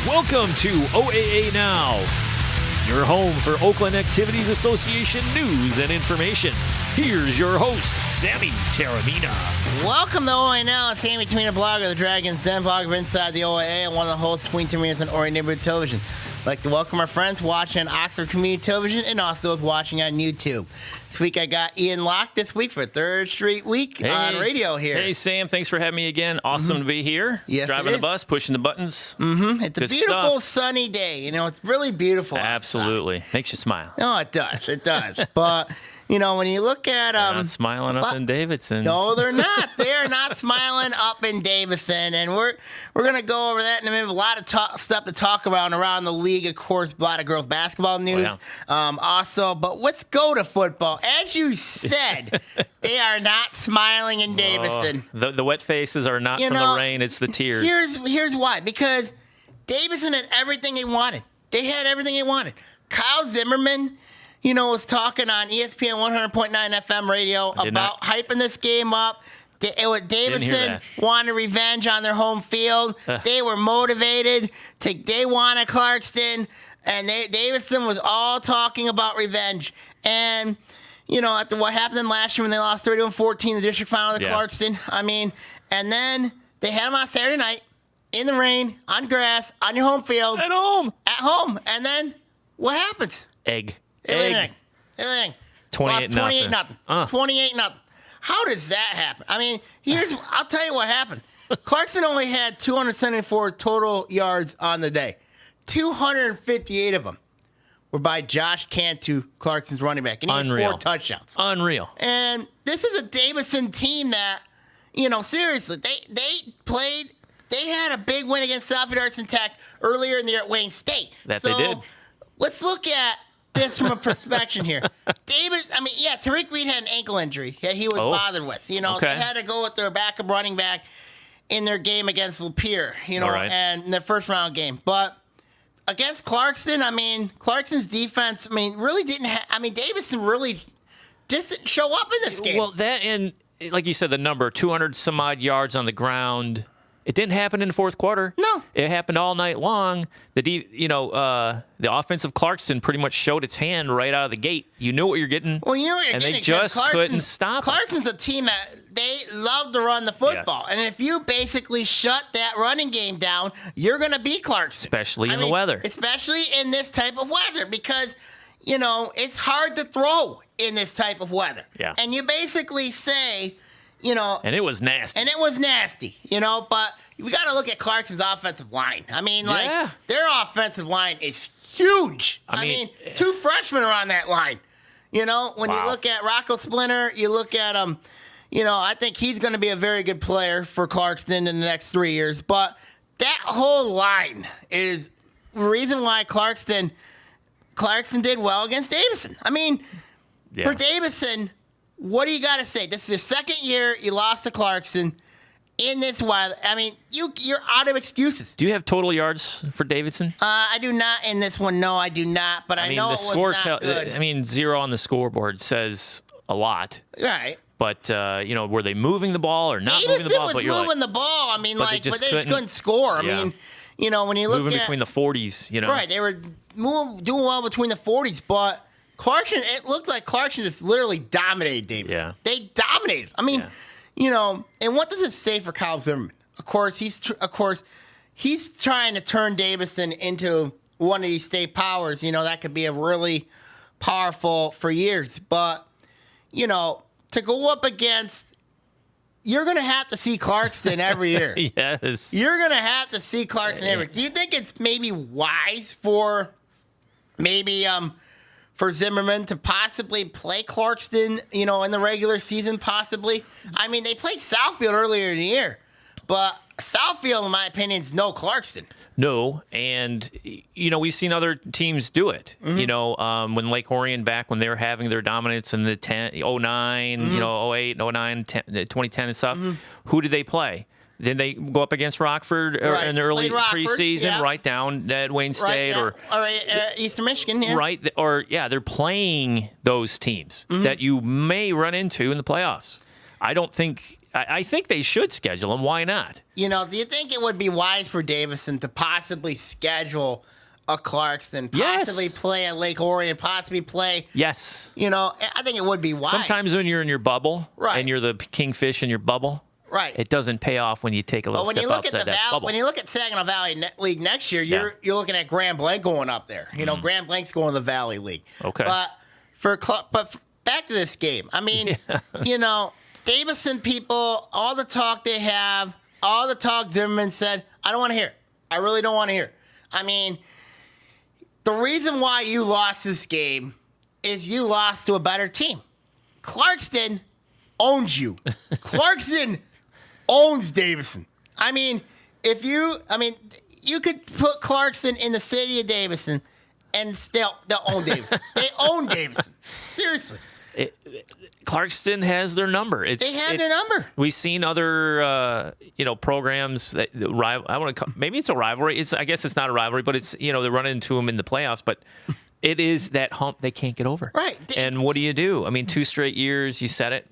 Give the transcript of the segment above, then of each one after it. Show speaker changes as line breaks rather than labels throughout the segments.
Welcome to OAA Now, your home for Oakland Activities Association news and information. Here's your host, Sammy Taramina.
Welcome to OAA Now. It's Sammy Taramina, blogger of the Dragons, then blogger of Inside the OAA, and one of the hosts between Taramina's and Orion Neighborhood Television. I'd like to welcome our friends watching on Oxford Community Television and also those watching on YouTube. This week I got Ian Locke this week for third straight week on radio here.
Hey, Sam. Thanks for having me again. Awesome to be here.
Yes,
Driving the bus, pushing the buttons.
It's
Good
a beautiful
stuff.
sunny day. You know, it's really beautiful.
Absolutely. Makes you smile.
No, it does. It does. But, you know, when you look at...
Not smiling up in Davidson.
No, they're not. They are not smiling up in Davison, and we're going to go over that in a minute. A lot of stuff to talk about around the league, of course, a lot of girls basketball news. Also, but let's go to football. As you said, they are not smiling in Davison.
The wet faces are not from the rain. It's the tears.
Here's why. Because Davison had everything they wanted. They had everything they wanted. Kyle Zimmerman, you know, was talking on ESPN 100.9 FM radio about hyping this game up. Davison wanted revenge on their home field. They were motivated. They wanted Clarkston. And Davison was all talking about revenge. And, you know, after what happened last year when they lost 31-14 in the district final to Clarkston, I mean, and then they had them on Saturday night in the rain, on grass, on your home field.
At home.
At home. And then what happens?
Egg.
28-0.
28-0.
28-0. How does that happen? I mean, I'll tell you what happened. Clarkston only had 274 total yards on the day. 258 of them were by Josh Cantu, Clarkston's running back. And he had 4 touchdowns.
Unreal.
And this is a Davison team that, you know, seriously, they had a big win against Southfield Arts and Tech earlier in the year at Wayne State.
They did.
Let's look at this from a perspective here. Tariq Reed had an ankle injury that he was bothered with. You know, they had to go with their backup running back in their game against Lapeer, you know, and in their first round game. But against Clarkston, I mean, Clarkston's defense, really didn't Davison really didn't show up in this game.
Well, that and like you said, the number 200 some odd yards on the ground. It didn't happen in the fourth quarter.
No.
It happened all night long. The offensive Clarkston pretty much showed its hand right out of the gate. You knew what you're getting.
Well, you knew what you're getting.
And they just couldn't stop it.
Clarkston's a team that they love to run the football. Yes. And if you basically shut that running game down, you're going to beat Clarkston.
Especially in the weather.
Especially in this type of weather because, you know, it's hard to throw in this type of weather.
Yeah.
And you basically say... You know,
and it was nasty.
You know, but we got to look at Clarkson's offensive line. I mean, their offensive line is huge. I mean, 2 freshmen are on that line. You know, when you look at Rocco Splinter, you look at him, you know, I think he's going to be a very good player for Clarkston in the next 3 years. But that whole line is the reason why Clarkston did well against Davison. I mean, for Davison, what do you got to say? This is the second year you lost to Clarkston in this weather. I mean, you're out of excuses.
Do you have total yards for Davidson?
I do not in this one. No, I do not. But I know it was not good.
0 on the scoreboard says a lot.
Right.
But, were they moving the ball or not moving the ball?
Davison was moving the ball. I mean, but they just couldn't score. I mean, you know, when you look
moving between the 40s, you know.
Right. They were doing well between the 40s, but Clarkson, it looked like Clarkson just literally dominated Davis.
Yeah.
They dominated. I mean, you know, and what does it say for Kyle Zimmerman? Of course, he's trying to turn Davison into one of these state powers. You know, that could be a really powerful for years. But, you know, to go up against, you're going to have to see Clarkston every year.
Yes.
You're going to have to see Clarkston every year. Do you think it's maybe wise for for Zimmerman to possibly play Clarkston, you know, in the regular season, possibly? I mean, they played Southfield earlier in the year, but Southfield, in my opinion, is no Clarkston.
No, and, you know, we've seen other teams do it. You know, when Lake Orion, back when they were having their dominance in the 09, you know, 08, 09, 2010 and stuff, who did they play? Then they go up against Rockford in the early preseason, right down at Wayne State or
Eastern Michigan,
right? They're playing those teams that you may run into in the playoffs. I don't think. I think they should schedule him. Why not?
You know, do you think it would be wise for Davison to possibly schedule a Clarkston, possibly play a Lake Orion, possibly play?
Yes.
You know, I think it would be wise.
Sometimes when you're in your bubble,
right,
and you're the kingfish in your bubble,
right,
it doesn't pay off when you take a little step outside that bubble.
When you look at Saginaw Valley League next year, you're looking at Grand Blanc going up there. You know, Grand Blanc's going to the Valley League.
Okay.
But back to this game. I mean, you know, Davison people, all the talk they have, all the talk Zimmerman said, I don't want to hear. I really don't want to hear. I mean, the reason why you lost this game is you lost to a better team. Clarkston owns you. Clarkston owns Davison. I mean, you could put Clarkston in the city of Davison and they'll own Davison. They own Davison. Seriously.
Clarkston has their number.
They have their number.
We've seen other, programs that I want to. Maybe it's a rivalry. I guess it's not a rivalry, but it's they're running into them in the playoffs. But it is that hump they can't get over.
Right.
And what do you do? I mean, 2 straight years. You said it.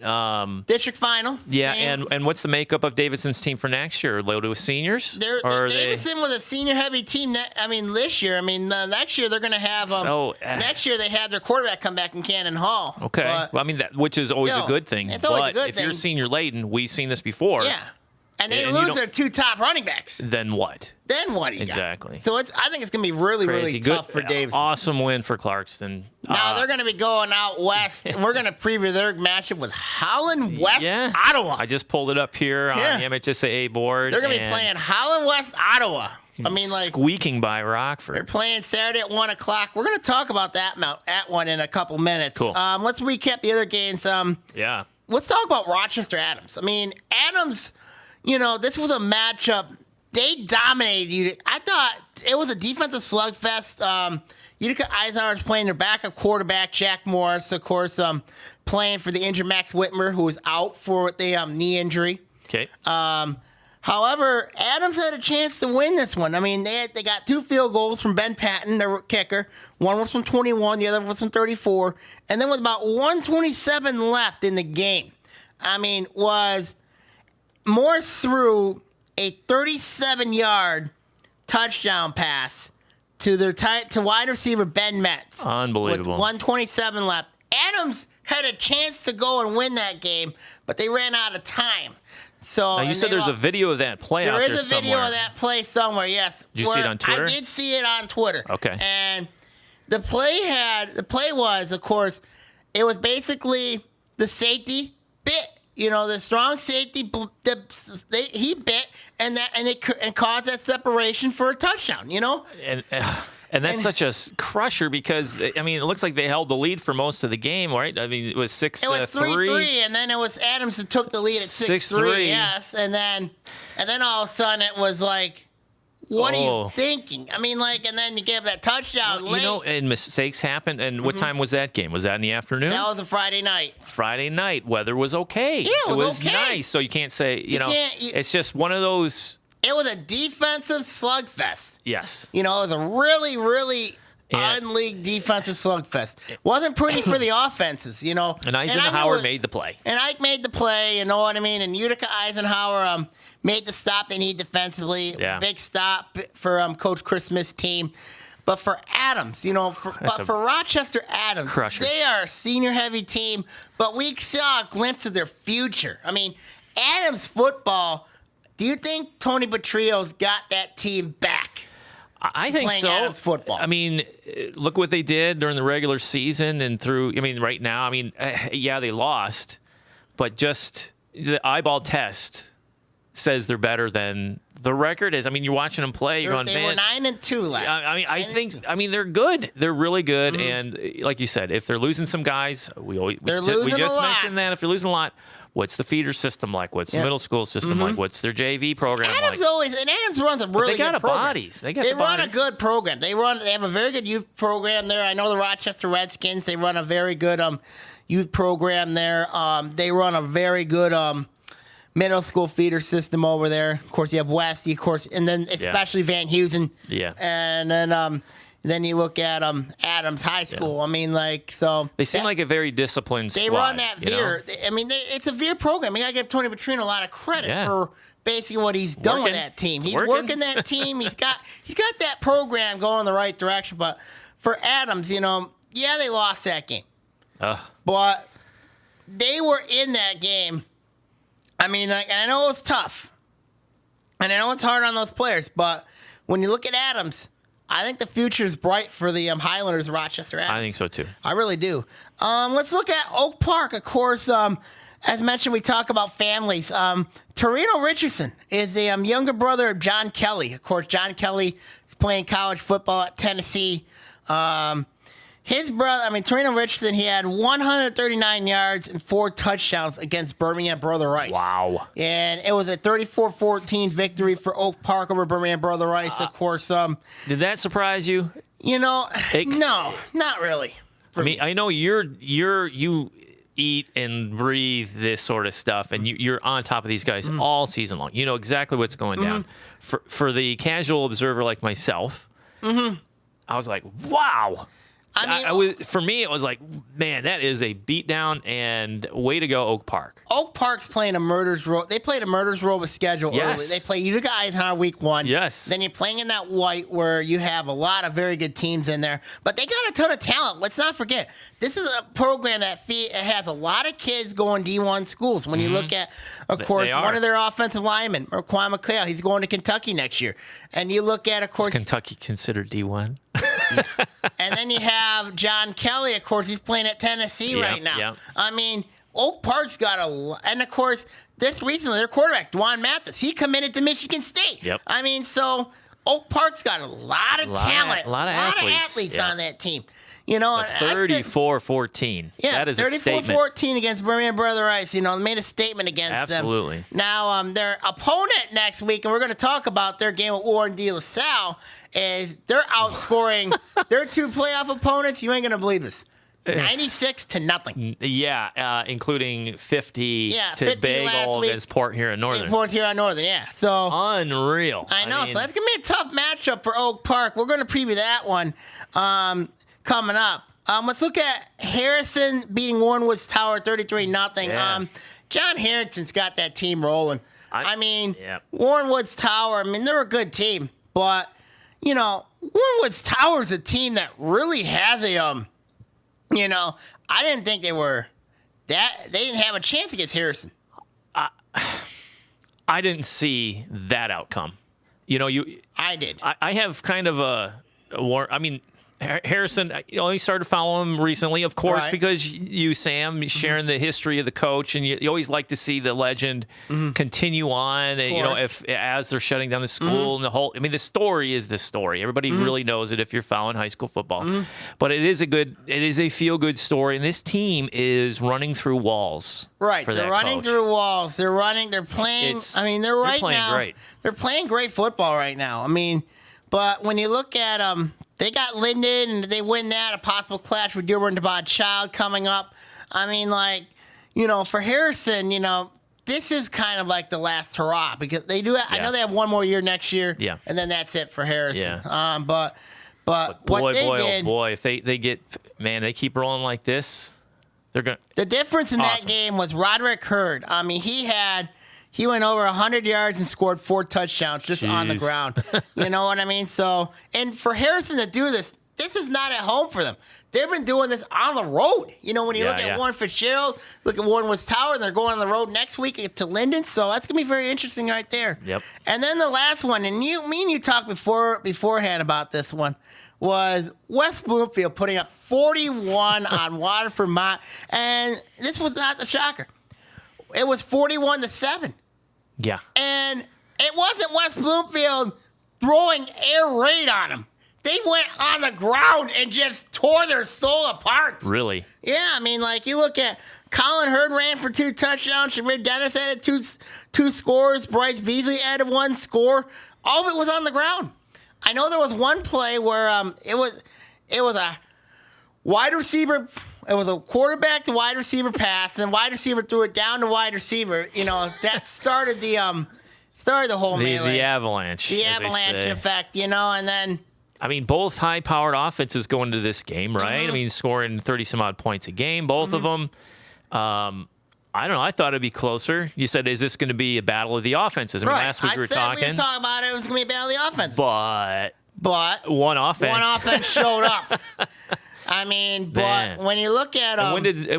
District final.
Yeah.
Same.
And what's the makeup of Davidson's team for next year? Loaded with seniors?
Davidson was a senior heavy team. This year. Next year they're going to have. Next year they had their quarterback come back in Cannon Hall.
Okay. Well, which is always a good thing.
It's always a good thing.
If you're senior laden, we've seen this before.
Yeah. And they lose their 2 top running backs.
Then what?
Then what do you
exactly.
got? So I think it's going to be really, really tough for Davidson.
Awesome win for Clarkston.
Now they're going to be going out west, and we're going to preview their matchup with Holland West, Ottawa.
I just pulled it up here on the MHSAA board.
They're going to be playing Holland West, Ottawa.
Squeaking by Rockford.
They're playing Saturday at 1 o'clock. We're going to talk about that one in a couple minutes.
Cool.
Let's recap the other games. Let's talk about Rochester Adams. Adams. This was a matchup. They dominated Utica. I thought it was a defensive slugfest. Utica Eisenhower's playing their backup quarterback, Jack Morris, of course, playing for the injured Max Whitmer, who was out for the knee injury.
Okay.
However, Adams had a chance to win this one. They got 2 field goals from Ben Patton, their kicker. One was from 21, the other was from 34. And then with about 1:27 left in the game, Morris threw a 37-yard touchdown pass to wide receiver Ben Metz.
Unbelievable.
With 1:27 left. Adams had a chance to go and win that game, but they ran out of time. So
now you said there's a video of that play out there somewhere.
There is a video of that play somewhere, yes.
Did you see it on Twitter?
I did see it on Twitter.
Okay.
And the play was, of course, it was basically the safety bit. The strong safety, he bit, and caused that separation for a touchdown.
And that's such a crusher because it looks like they held the lead for most of the game, right? It was 6-3.
It was 3-3, and then it was Adams that took the lead at 6-3. Yes, and then all of a sudden it was like, what are you thinking? And then you gave that touchdown late.
And mistakes happen. And what time was that game? Was that in the afternoon?
That was a Friday night.
Friday night. Weather was okay.
Yeah, it was okay.
Nice. So you can't say, it's just one of those.
It was a defensive slugfest.
Yes.
It was a really, really unleagued defensive slugfest. Wasn't pretty for the offenses, And
Eisenhower made the play.
And Ike made the play, you know what I mean? And Utica Eisenhower made the stop they need defensively. It was a big stop for Coach Chris Smith's team. But for Adams, for Rochester Adams, they are a senior-heavy team, but we saw a glimpse of their future. Adams football, do you think Tony Petrio's got that team back?
I think so.
Adams football.
Look what they did during the regular season and through, right now, they lost, but just the eyeball test says they're better than the record is. You're watching them play. You're going,
man. They were 9-2 last.
I think they're good. They're really good. Mm-hmm. And like you said, if they're losing some guys, we just mentioned that if you're losing a lot, what's the feeder system like? What's the middle school system like? What's their JV program like?
Adams runs a really good program.
Bodies. They
run a good program. They have a very good youth program there. I know the Rochester Redskins. They run a very good youth program there. They run a very good middle school feeder system over there. Of course, you have Westy, of course, and then especially Van Heusen.
Yeah.
And then, Then you look at Adams High School. I mean, like, so
they seem like a very disciplined squad.
They run that Veer. I mean, it's a Veer program. You got to give Tony Petrino a lot of credit for basically what he's done with that team. He's working that team. He's got that program going in the right direction. But for Adams, they lost that game. But they were in that game. I mean, and I know it's tough. And I know it's hard on those players. But when you look at Adams, I think the future is bright for the Highlanders of Rochester Adams.
I think so, too.
I really do. Let's look at Oak Park. Of course, as mentioned, we talk about families. Torino Richardson is the younger brother of John Kelly. Of course, John Kelly is playing college football at Tennessee. His brother, Torino Richardson, he had 139 yards and 4 touchdowns against Birmingham Brother Rice.
Wow.
And it was a 34-14 victory for Oak Park over Birmingham Brother Rice. Of course,
did that surprise you?
No, not really.
I know you eat and breathe this sort of stuff, and you're on top of these guys all season long. You know exactly what's going down. For the casual observer like myself, I was like, wow. For me, it was like, man, that is a beatdown, and way to go, Oak Park.
Oak Park's playing a murder's row. They played a murder's row with schedule early. They play you guys on week 1.
Yes.
Then you're playing in that white where you have a lot of very good teams in there. But they got a ton of talent. Let's not forget, this is a program that has a lot of kids going D1 schools. When you look at, of course, one of their offensive linemen, Marquand McHale, he's going to Kentucky next year. And you look at, of course...
Is Kentucky considered D1?
And then you have John Kelly, of course, he's playing at Tennessee right now.
Yep.
I mean, Oak Park's got and of course, this recently, their quarterback, Dwan Mathis, he committed to Michigan State.
Yep.
I mean, so Oak Park's got a lot of talent,
a lot of
athletes on that team.
34-14.
Yeah,
that is a statement.
34-14 against Birmingham Brother Rice. They made a statement against them.
Absolutely.
Now, their opponent next week, and we're going to talk about their game with Warren De La Salle, is they're outscoring their 2 playoff opponents. You ain't going to believe this. 96-0.
Yeah, including 50 to
50
Bagel against Port Huron Northern.
Port Huron Northern, yeah. So
unreal.
I know. So that's going to be a tough matchup for Oak Park. We're going to preview that one coming up. Let's look at Harrison beating Warrenwood's Tower 33-0.
Yeah.
John Harrington's got that team rolling.
Yeah.
Warrenwood's Tower, they're a good team. But, Warrenwood's Tower is a team that really has a, I didn't think they didn't have a chance against Harrison.
I didn't see that outcome.
I did.
I have kind of Harrison, I only started following him recently, of course, because you, Sam, sharing the history of the coach, and you always like to see the legend continue on. And, as they're shutting down the school and the whole. The story is the story. Everybody really knows it if you're following high school football. But it is a feel good story, and this team is running through walls.
Right, they're running through walls. They're playing. They're playing great. They're playing great football right now. But when you look at they got Linden, and they win that, a possible clash with Dearborn Devon Child coming up. For Harrison, this is kind of like the last hurrah because they do. I know they have one more year next year, and then that's it for Harrison.
Yeah.
But
boy, if they get, they keep rolling like this, they're gonna.
The difference in that game was Roderick Hurd. He went over 100 yards and scored 4 touchdowns just on the ground. You know what I mean? So, and for Harrison to do this is not at home for them. They've been doing this on the road. When you look at Warren Fitzgerald, look at Warrenwood's Tower, and they're going on the road next week to Linden. So that's going to be very interesting right there.
Yep.
And then the last one, and me and you talked beforehand about this one, was West Bloomfield putting up 41 on Waterford Mott. And this was not the shocker. It was 41-7.
Yeah.
And it wasn't West Bloomfield throwing air raid on them. They went on the ground and just tore their soul apart.
Really?
Yeah, you look at Colin Hurd ran for 2 touchdowns. Shamir Dennis added two scores. Bryce Beasley added 1 score. All of it was on the ground. I know there was one play where it was a wide receiver. It was a quarterback to wide receiver pass, and wide receiver threw it down to wide receiver. That started the whole melee.
The avalanche.
The avalanche effect, and then
I mean, both high-powered offenses go into this game, right?
Mm-hmm.
I mean, scoring 30-some-odd points a game, both of them. I don't know. I thought it'd be closer. You said, is this going to be a battle of the offenses? I mean, last week we were talking.
We were talking about it was going to be a battle of the offense.
But one offense
showed up. I mean, but when you look at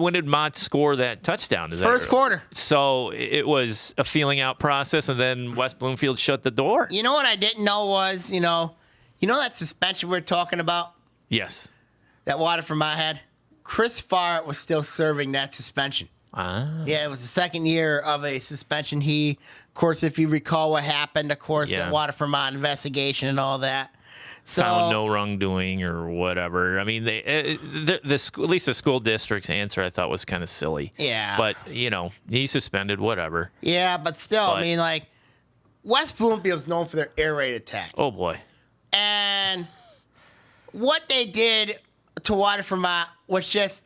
when did Mott score that touchdown?
First quarter.
So it was a feeling out process, and then West Bloomfield shut the door.
You know what I didn't know was, you know that suspension we're talking about?
Yes.
That Waterford Mott had? Chris Farr was still serving that suspension. Yeah, it was the second year of a suspension. Of course, if you recall what happened, of course, the Waterford Mott investigation and all that. So,
found no wrongdoing or whatever. I mean, at least the school district's answer I thought was kind of silly.
Yeah.
But, he's suspended, whatever.
Yeah, but still, I mean, like, West Bloomfield's known for their air raid attack.
Oh, boy.
And what they did to Waterford Mott was just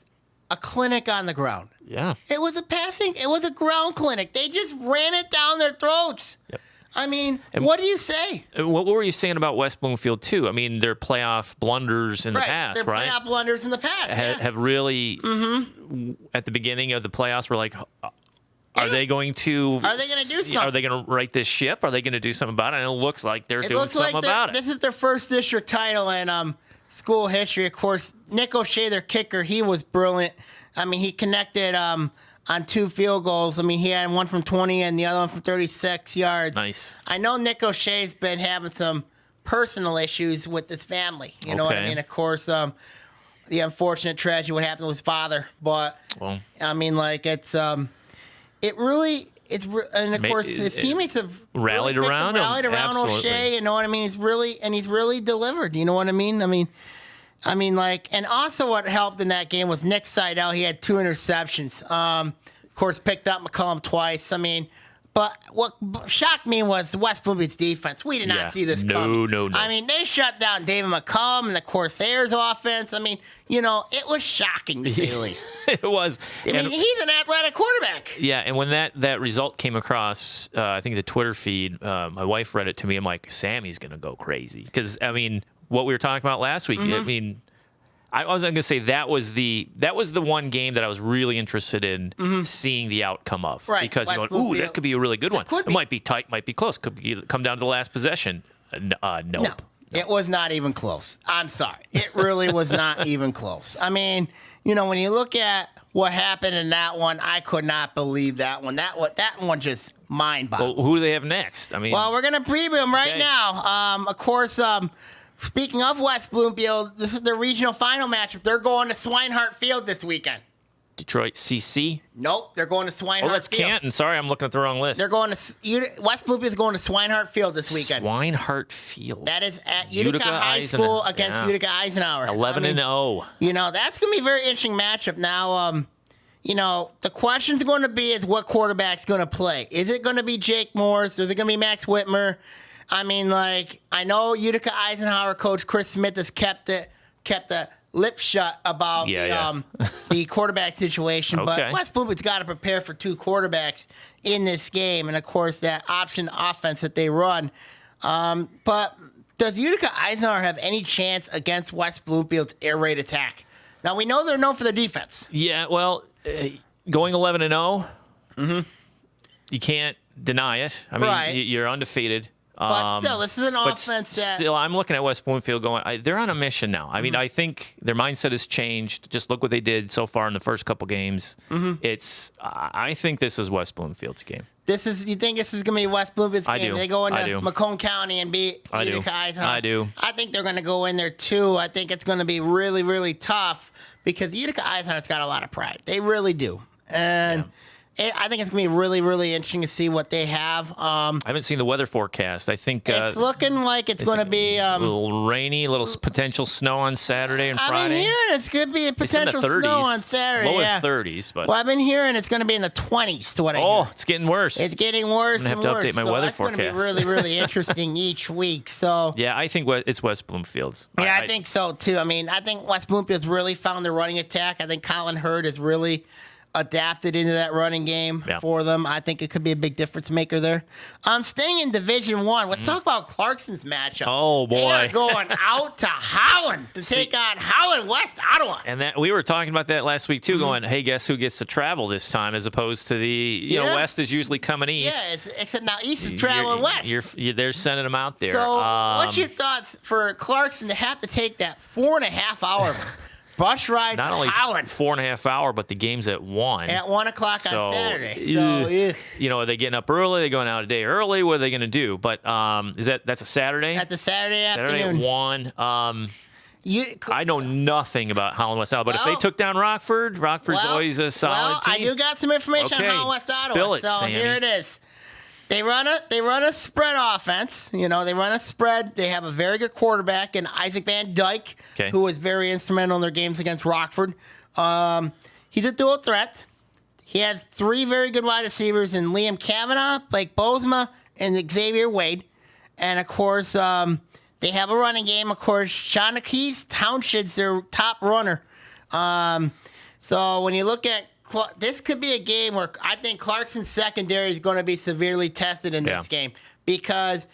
a clinic on the ground.
Yeah.
It was a ground clinic. They just ran it down their throats. Yep. I mean, what do you say?
What were you saying about West Bloomfield, too? I mean, their playoff blunders in the past, right?
Their playoff blunders in the past,
have really, at the beginning of the playoffs, we're like, are they going to
do something?
Are they going to right this ship? Are they going to do something about it? And it looks like they're doing something about it.
This is their first district title in school history. Of course, Nick O'Shea, their kicker, he was brilliant. I mean, he connected on 2 field goals. I mean, he had one from 20 and the other one from 36 yards.
Nice.
I know Nick O'Shea's been having some personal issues with his family. You know what I mean? Of course, the unfortunate tragedy what happened with his father. But, I mean, like, and of course, his teammates have
rallied around
O'Shea. You know what I mean? He's really delivered. You know what I mean? I mean, like, and also what helped in that game was Nick Seidel. He had 2 interceptions. Of course, picked up McCollum twice. I mean, but what shocked me was the West Bloomfield's defense. We did not see this coming.
No.
I mean, they shut down David McCollum and the Corsairs offense. I mean, it was shocking to say the least.
It was.
I mean, he's an athletic quarterback.
Yeah, and when that result came across, I think the Twitter feed, my wife read it to me. I'm like, Sammy's going to go crazy. Because, I mean, what we were talking about last week, I mean, I was going to say that was the one game that I was really interested in seeing the outcome of.
Right.
Because you're going, ooh, that could be a really good one. It might be tight, might be close. Could come down to the last possession. Nope.
No, it was not even close. I'm sorry. It really was not even close. I mean, when you look at what happened in that one, I could not believe that one. That one just mind-boggling.
Well, who do they have next? I mean,
we're going to preview them right now. Of course, speaking of West Bloomfield, this is their regional final matchup. They're going to Swinehart Field this weekend.
Detroit CC?
Nope, they're going to Swinehart Field.
Oh, that's Canton. Sorry, I'm looking at the wrong list.
They're going to West Bloomfield is going to Swinehart Field this weekend.
Swinehart Field.
That is at Utica High School against Utica Eisenhower.
11-0.
That's going to be a very interesting matchup. Now, the question's going to be is what quarterback's going to play. Is it going to be Jake Morris? Is it going to be Max Whitmer? I mean, like, I know Utica Eisenhower coach Chris Smith has kept the lip shut about the quarterback situation, but West Bloomfield's got to prepare for 2 quarterbacks in this game, and of course that option offense that they run. But does Utica Eisenhower have any chance against West Bloomfield's air raid attack? Now we know they're known for their defense.
Yeah, well, going 11-0, you can't deny it. I mean, you're undefeated.
But still, this is an offense that...
Still, I'm looking at West Bloomfield going, they're on a mission now. I mean, I think their mindset has changed. Just look what they did so far in the first couple games. I think this is West Bloomfield's game.
You think this is going to be West Bloomfield's game?
I do.
They go into Macomb County and beat Utica Eisenhower.
I do.
I think they're going to go in there, too. I think it's going to be really, really tough because Utica Eisenhower's got a lot of pride. They really do. And... I think it's going to be really, really interesting to see what they have.
I haven't seen the weather forecast. I think
it's looking like it's going to be
a little rainy, a little potential snow on Saturday and Friday.
I've been hearing it's going to be a potential snow on Saturday.
Lower 30s, but
I've been hearing it's going to be in the 20s. To what I hear.
It's getting worse.
It's getting worse.
I'm going to have to update my weather forecast.
It's going to be really, really interesting each week. So
yeah, I think it's West Bloomfield's.
Yeah, I think so too. I mean, I think West Bloomfield's really found their running attack. I think Colin Hurd is really adapted into that running game for them. I think it could be a big difference maker there. Staying in Division One, let's talk about Clarkson's matchup.
Oh boy,
they are going out to Holland to take on Holland West Ottawa.
And that we were talking about that last week too. Going, hey, guess who gets to travel this time as opposed to the you know West is usually coming east.
Yeah, except now East is traveling west.
They're sending them out there.
So, what's your thoughts for Clarkson to have to take that 4.5 hour bus ride
Not
to
only
Holland?
4.5 hour, but the game's at 1.
At 1 o'clock on Saturday. So,
you know, are they getting up early? Are they going out a day early? What are they going to do? But that's a Saturday?
That's a Saturday
Saturday
afternoon.
at 1. I know nothing about Holland West Ottawa, but if they took down Rockford's always a solid team.
I do got some information on Holland West Ottawa.
Spill it,
so
Sammy.
Here it is. They run a spread offense. You know, they run a spread. They have a very good quarterback in Isaac Van Dyke, who was very instrumental in their games against Rockford. He's a dual threat. He has 3 very good wide receivers in Liam Kavanaugh, Blake Bozema, and Xavier Wade. And, of course, they have a running game. Of course, Shawnee Township's their top runner. So when you look at this could be a game where I think Clarkson's secondary is going to be severely tested in this game because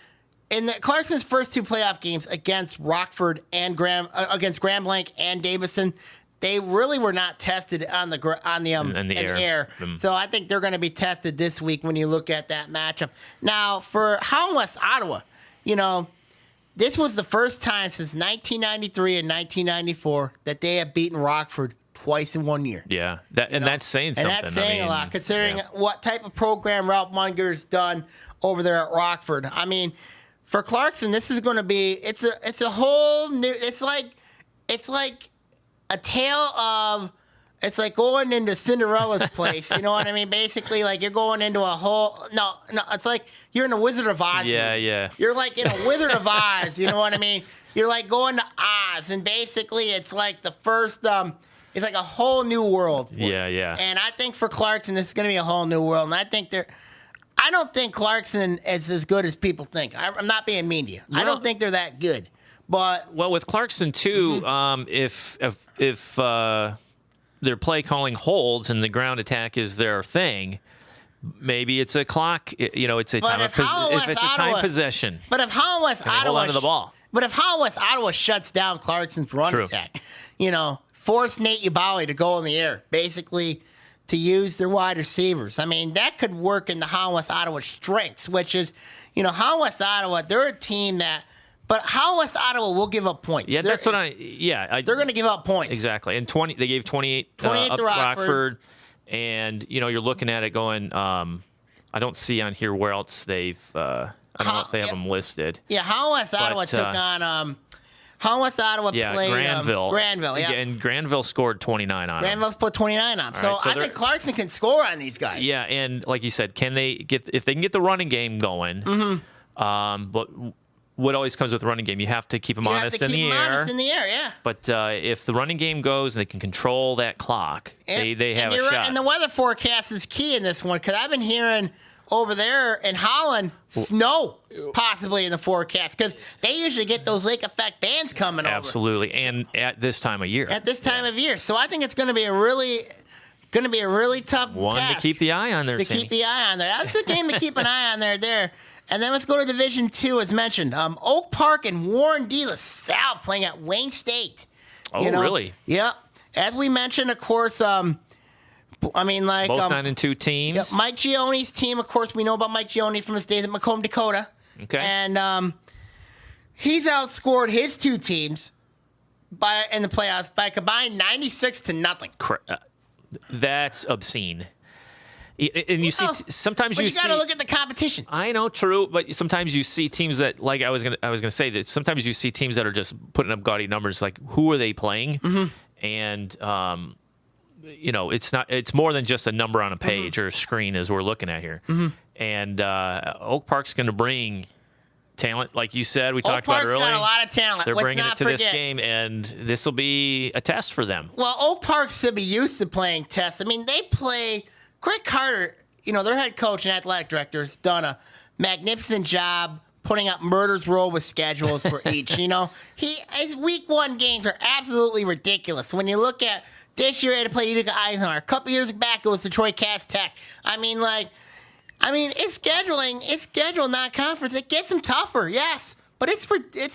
in Clarkson's first 2 playoff games against Rockford and against Grand Blanc and Davison, they really were not tested in the air. So I think they're going to be tested this week when you look at that matchup. Now for Holland West Ottawa, you know, this was the first time since 1993 and 1994 that they have beaten Rockford twice in 1 year.
Yeah, that's saying something.
And that's saying a lot, considering what type of program Ralph Munger's done over there at Rockford. I mean, for Clarkson, this is going to be it's a whole new. It's like a tale of. It's like going into Cinderella's place. You know what I mean? Basically, like you're going into a whole. No. It's like you're in a Wizard of Oz.
Yeah.
You're like in a Wizard of Oz. You know what I mean? You're like going to Oz, and basically, it's like the first. It's like a whole new world.
Yeah.
And I think for Clarkson, this is going to be a whole new world. And I don't think Clarkson is as good as people think. I'm not being mean to you. I don't think they're that good. But
with Clarkson too, if their play calling holds and the ground attack is their thing, maybe it's a clock. You know, it's a time time possession.
But if Holland West Ottawa
hold on to the ball.
But if Holland West Ottawa shuts down Clarkson's run attack, you know. Force Nate Ubawi to go in the air, basically to use their wide receivers. I mean, that could work in the Holland West Ottawa strengths, which is, you know, Holland West Ottawa, they're a team but Holland West Ottawa will give up points.
Yeah, they're
going to give up points.
Exactly. And they gave 28
to
Rockford. And, you know, you're looking at it going, I don't see on here where else they've, I don't know if they have them listed.
Yeah, Holland West Ottawa took on, Holland West Ottawa played
Granville.
Yeah.
And Granville scored 29 on them.
Granville's put 29 on them. So I think Clarkson can score on these guys.
Yeah, and like you said, if they can get the running game going, but what always comes with the running game, you have to keep them honest in the air.
Yeah.
But if the running game goes and they can control that clock, they have a shot.
And the weather forecast is key in this one because I've been hearing over there in Holland, snow possibly in the forecast because they usually get those lake effect bands coming over.
Absolutely, and at this time of year.
So I think it's going to be a really tough
one
task
to keep the eye on there.
Keep the eye on there. That's the game to keep an eye on there. And then let's go to Division 2, as mentioned. Oak Park and Warren De La Salle playing at Wayne State.
Really?
Yep. As we mentioned, of course. I mean, like
both 9-2 teams.
Yep, Mike Gioni's team, of course, we know about Mike Gioni from his days at Macomb, Dakota.
Okay.
And he's outscored his 2 teams in the playoffs by a combined 96-0.
That's obscene. And you see, sometimes you
got to look at the competition.
I know, true, but sometimes you see teams that, like I was gonna say that sometimes you see teams that are just putting up gaudy numbers. Like, who are they playing? And you know, it's more than just a number on a page or a screen as we're looking at here. And Oak Park's going to bring talent, like you said. We talked about earlier.
Oak Park's got a lot of talent.
They're bringing it to this game, and this will be a test for them.
Well, Oak Park should be used to playing tests. I mean, they play. Greg Carter, you know, their head coach and athletic director, has done a magnificent job putting up Murder's Row with schedules for each. You know, his week 1 games are absolutely ridiculous. When you look at This year, they had to play Utica Eisenhower. A couple years back, it was Detroit Cass Tech. It's scheduled non-conference. It gets them tougher, yes. But it's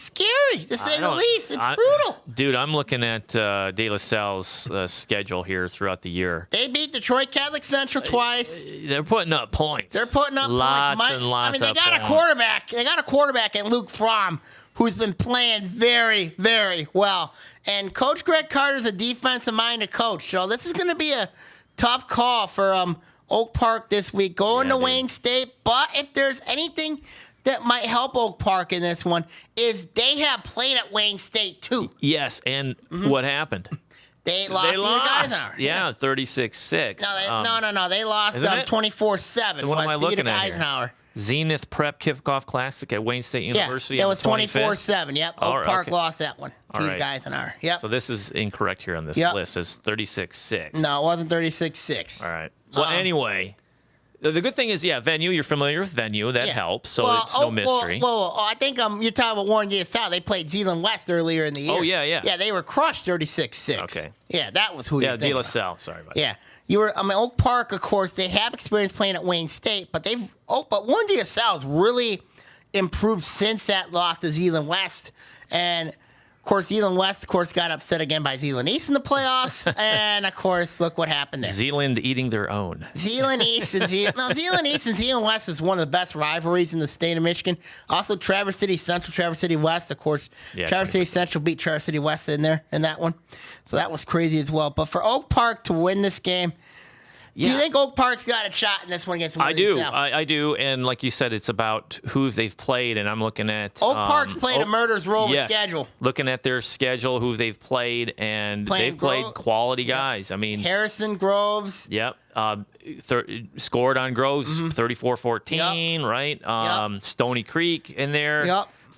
scary, to say the least. It's brutal.
Dude, I'm looking at De La Salle's schedule here throughout the year.
They beat Detroit Catholic Central twice.
They're putting up points.
They're putting up
lots
points.
And lots
they got
points.
a quarterback. They got a quarterback in Luke Fromm, who's been playing very, very well. And Coach Greg Carter's a defensive-minded coach. So this is going to be a tough call for Oak Park this week. Going to Wayne State. But if there's anything that might help Oak Park in this one is they have played at Wayne State too.
Yes, and what happened?
They lost.
Yeah, 36-6.
No. They lost 24-7.
What am I looking at
Eisenhower.
Here? Zenith Prep Kickoff Classic at Wayne State University.
Yeah, that was 24-7. Yep, Oak Park lost that one. Eisenhower. Yep.
So this is incorrect here on this list. It's 36-6.
No, it wasn't 36-6.
All right. Well, anyway. The good thing is, venue. You're familiar with venue. That helps, so it's no mystery.
I think you're talking about Warren D. South. They played Zeeland West earlier in the year.
Oh, yeah.
Yeah, they were crushed 36-6.
Okay.
Yeah, that was who you were thinking
De La
about.
Salle. Sorry about that.
Yeah. Oak Park, of course, they have experience playing at Wayne State, but Warren D. South's really improved since that loss to Zeeland West. And, of course, Zeeland West, got upset again by Zeeland East in the playoffs. And, of course, look what happened there.
Zeeland eating their own.
Zeeland East and Zeeland West is one of the best rivalries in the state of Michigan. Also, Traverse City Central, Traverse City West, of course. Traverse City Central beat Traverse City West in that one. So that was crazy as well. But for Oak Park to win this game, do you think Oak Park's got a shot in this one against Warren D. South?
I do. And like you said, it's about who they've played. And I'm looking at
Oak Park's played a murder's row with schedule.
Looking at their schedule, who they've played, and they've played quality guys. I mean,
Harrison, Groves.
Yep. Scored on Groves 34-14, right? Stony Creek in there.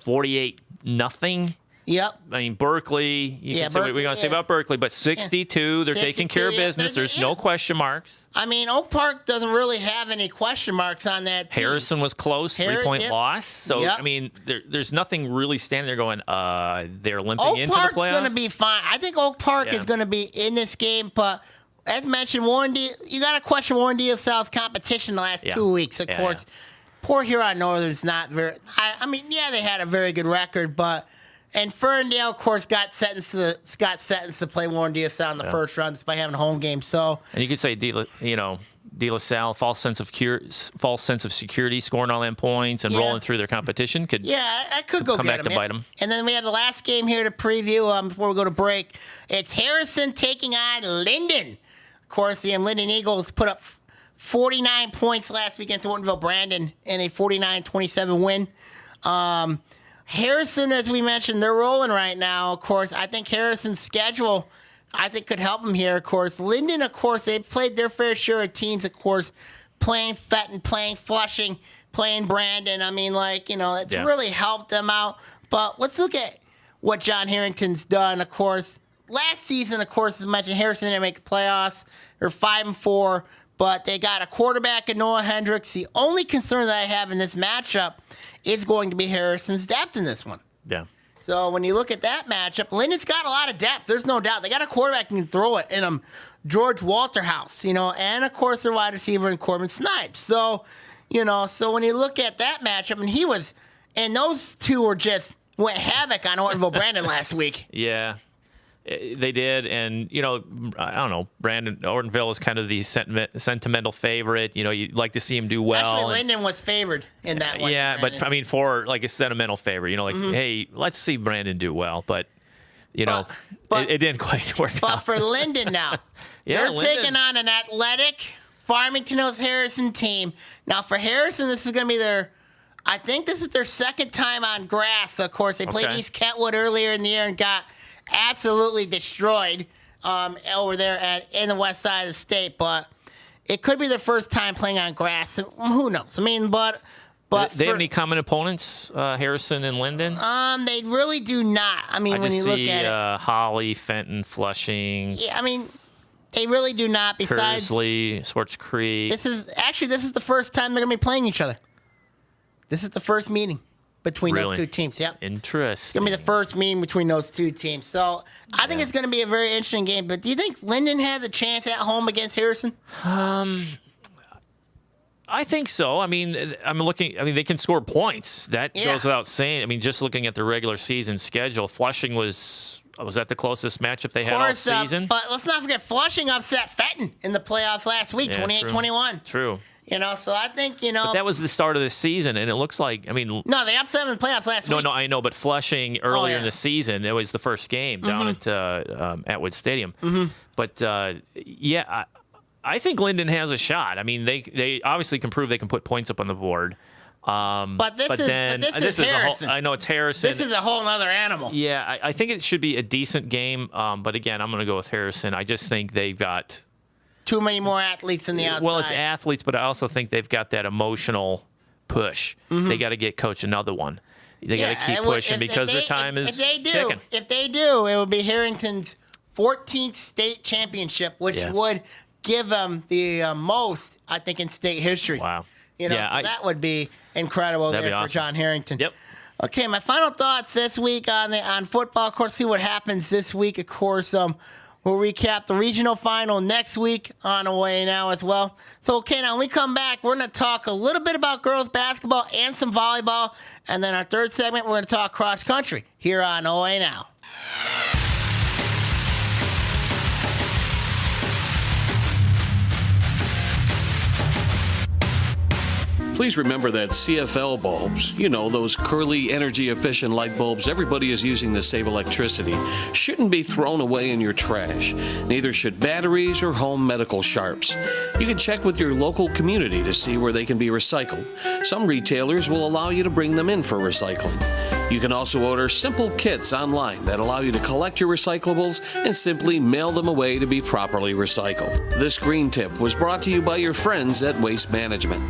48-0.
Yep.
I mean, Berkeley, you can say what we're going to say about Berkeley, but 62, they're taking care of business. There's no question marks.
I mean, Oak Park doesn't really have any question marks on that team.
Harrison was close, 3-point loss. So, I mean, there's nothing really standing there going, they're limping into the playoffs.
Oak Park's going to be fine. I think Oak Park is going to be in this game, but as mentioned, you got to question Warren D. South's competition the last 2 weeks, of course. Poor Huron Northern's not very, they had a very good record, but. And Ferndale, of course, got sentenced to play Warren D. South in the first round despite having a home game. So,
and you could say, De La Salle, false sense of security, scoring all them points and rolling through their competition
I could go
come
get
back to bite them.
And then we have the last game here to preview before we go to break. It's Harrison taking on Linden. Of course, the Linden Eagles put up 49 points last week against Ortonville Brandon in a 49-27 win. Harrison, as we mentioned, they're rolling right now. Of course, I think Harrison's schedule, could help them here. Of course, Linden, of course, they've played their fair share of teams. Of course, playing Fenton, playing Flushing, playing Brandon. I mean, it's really helped them out. But let's look at what John Harrington's done. Of course, last season, of course, as mentioned, Harrison didn't make the playoffs. They're 5-4, but they got a quarterback in Noah Hendricks. The only concern that I have in this matchup is going to be Harrison's depth in this one.
Yeah.
So when you look at that matchup, Linden's got a lot of depth. There's no doubt. They got a quarterback who can throw it in them, George Walterhouse, and of course their wide receiver in Corbin Snipes. So, so when you look at that matchup, and those two went havoc on Ortonville Brandon last week.
Yeah. They did, and I don't know. Ortonville is kind of the sentimental favorite. You'd like to see him do well.
Actually, Linden was favored in that one.
Yeah, but I mean, for like a sentimental favor, hey, let's see Brandon do well. But it didn't quite work out.
But for Linden now, they're taking on an athletic Farmington Harrison team. Now for Harrison, this is going to be their second time on grass. Of course, they played East Kentwood earlier in the year and got absolutely destroyed over there in the west side of the state, but it could be their first time playing on grass. Who knows? I mean, but
they have any common opponents, Harrison and Linden?
They really do not. I mean, when you look at it,
Holly, Fenton, Flushing.
Yeah, I mean, they really do not. Besides
Kersley, Swartz Creek.
This is the first time they're gonna be playing each other. This is the first meeting. between
Really?
those two teams. Yep.
Interesting.
It's going to be the first meeting between those two teams. So I think it's going to be a very interesting game. But do you think Linden has a chance at home against Harrison?
I think so. I mean, I'm looking. I mean, they can score points. That goes without saying. I mean, just looking at the regular season schedule, Flushing was that the closest matchup they had all season?
But let's not forget, Flushing upset Fenton in the playoffs last week, 28-21.
True.
So I think,
But that was the start of the season, and it looks like, I mean...
No, they upset them in the playoffs last week.
No, I know, but Flushing earlier in the season, it was the first game down at Atwood Stadium. But, I think Linden has a shot. I mean, they obviously can prove they can put points up on the board.
But this is Harrison.
I know it's Harrison.
This is a whole other animal.
Yeah, I think it should be a decent game. But again, I'm going to go with Harrison. I just think they've got...
Too many more athletes in the outside.
Well, it's athletes, but I also think they've got that emotional push. They got to get coach another one. They got to keep pushing because their time is ticking.
If they do, it will be Harrington's 14th state championship, which would give them the most, I think, in state history.
Wow.
So that would be incredible for John Harrington.
Yep.
Okay, my final thoughts this week on football. Of course, see what happens this week. Of course, we'll recap the regional final next week on OAA Now as well. So, okay, now when we come back, we're going to talk a little bit about girls basketball and some volleyball. And then our third segment, we're going to talk cross country here on OAA Now.
Please remember that CFL bulbs, those curly, energy-efficient light bulbs everybody is using to save electricity, shouldn't be thrown away in your trash. Neither should batteries or home medical sharps. You can check with your local community to see where they can be recycled. Some retailers will allow you to bring them in for recycling. You can also order simple kits online that allow you to collect your recyclables and simply mail them away to be properly recycled. This green tip was brought to you by your friends at Waste Management.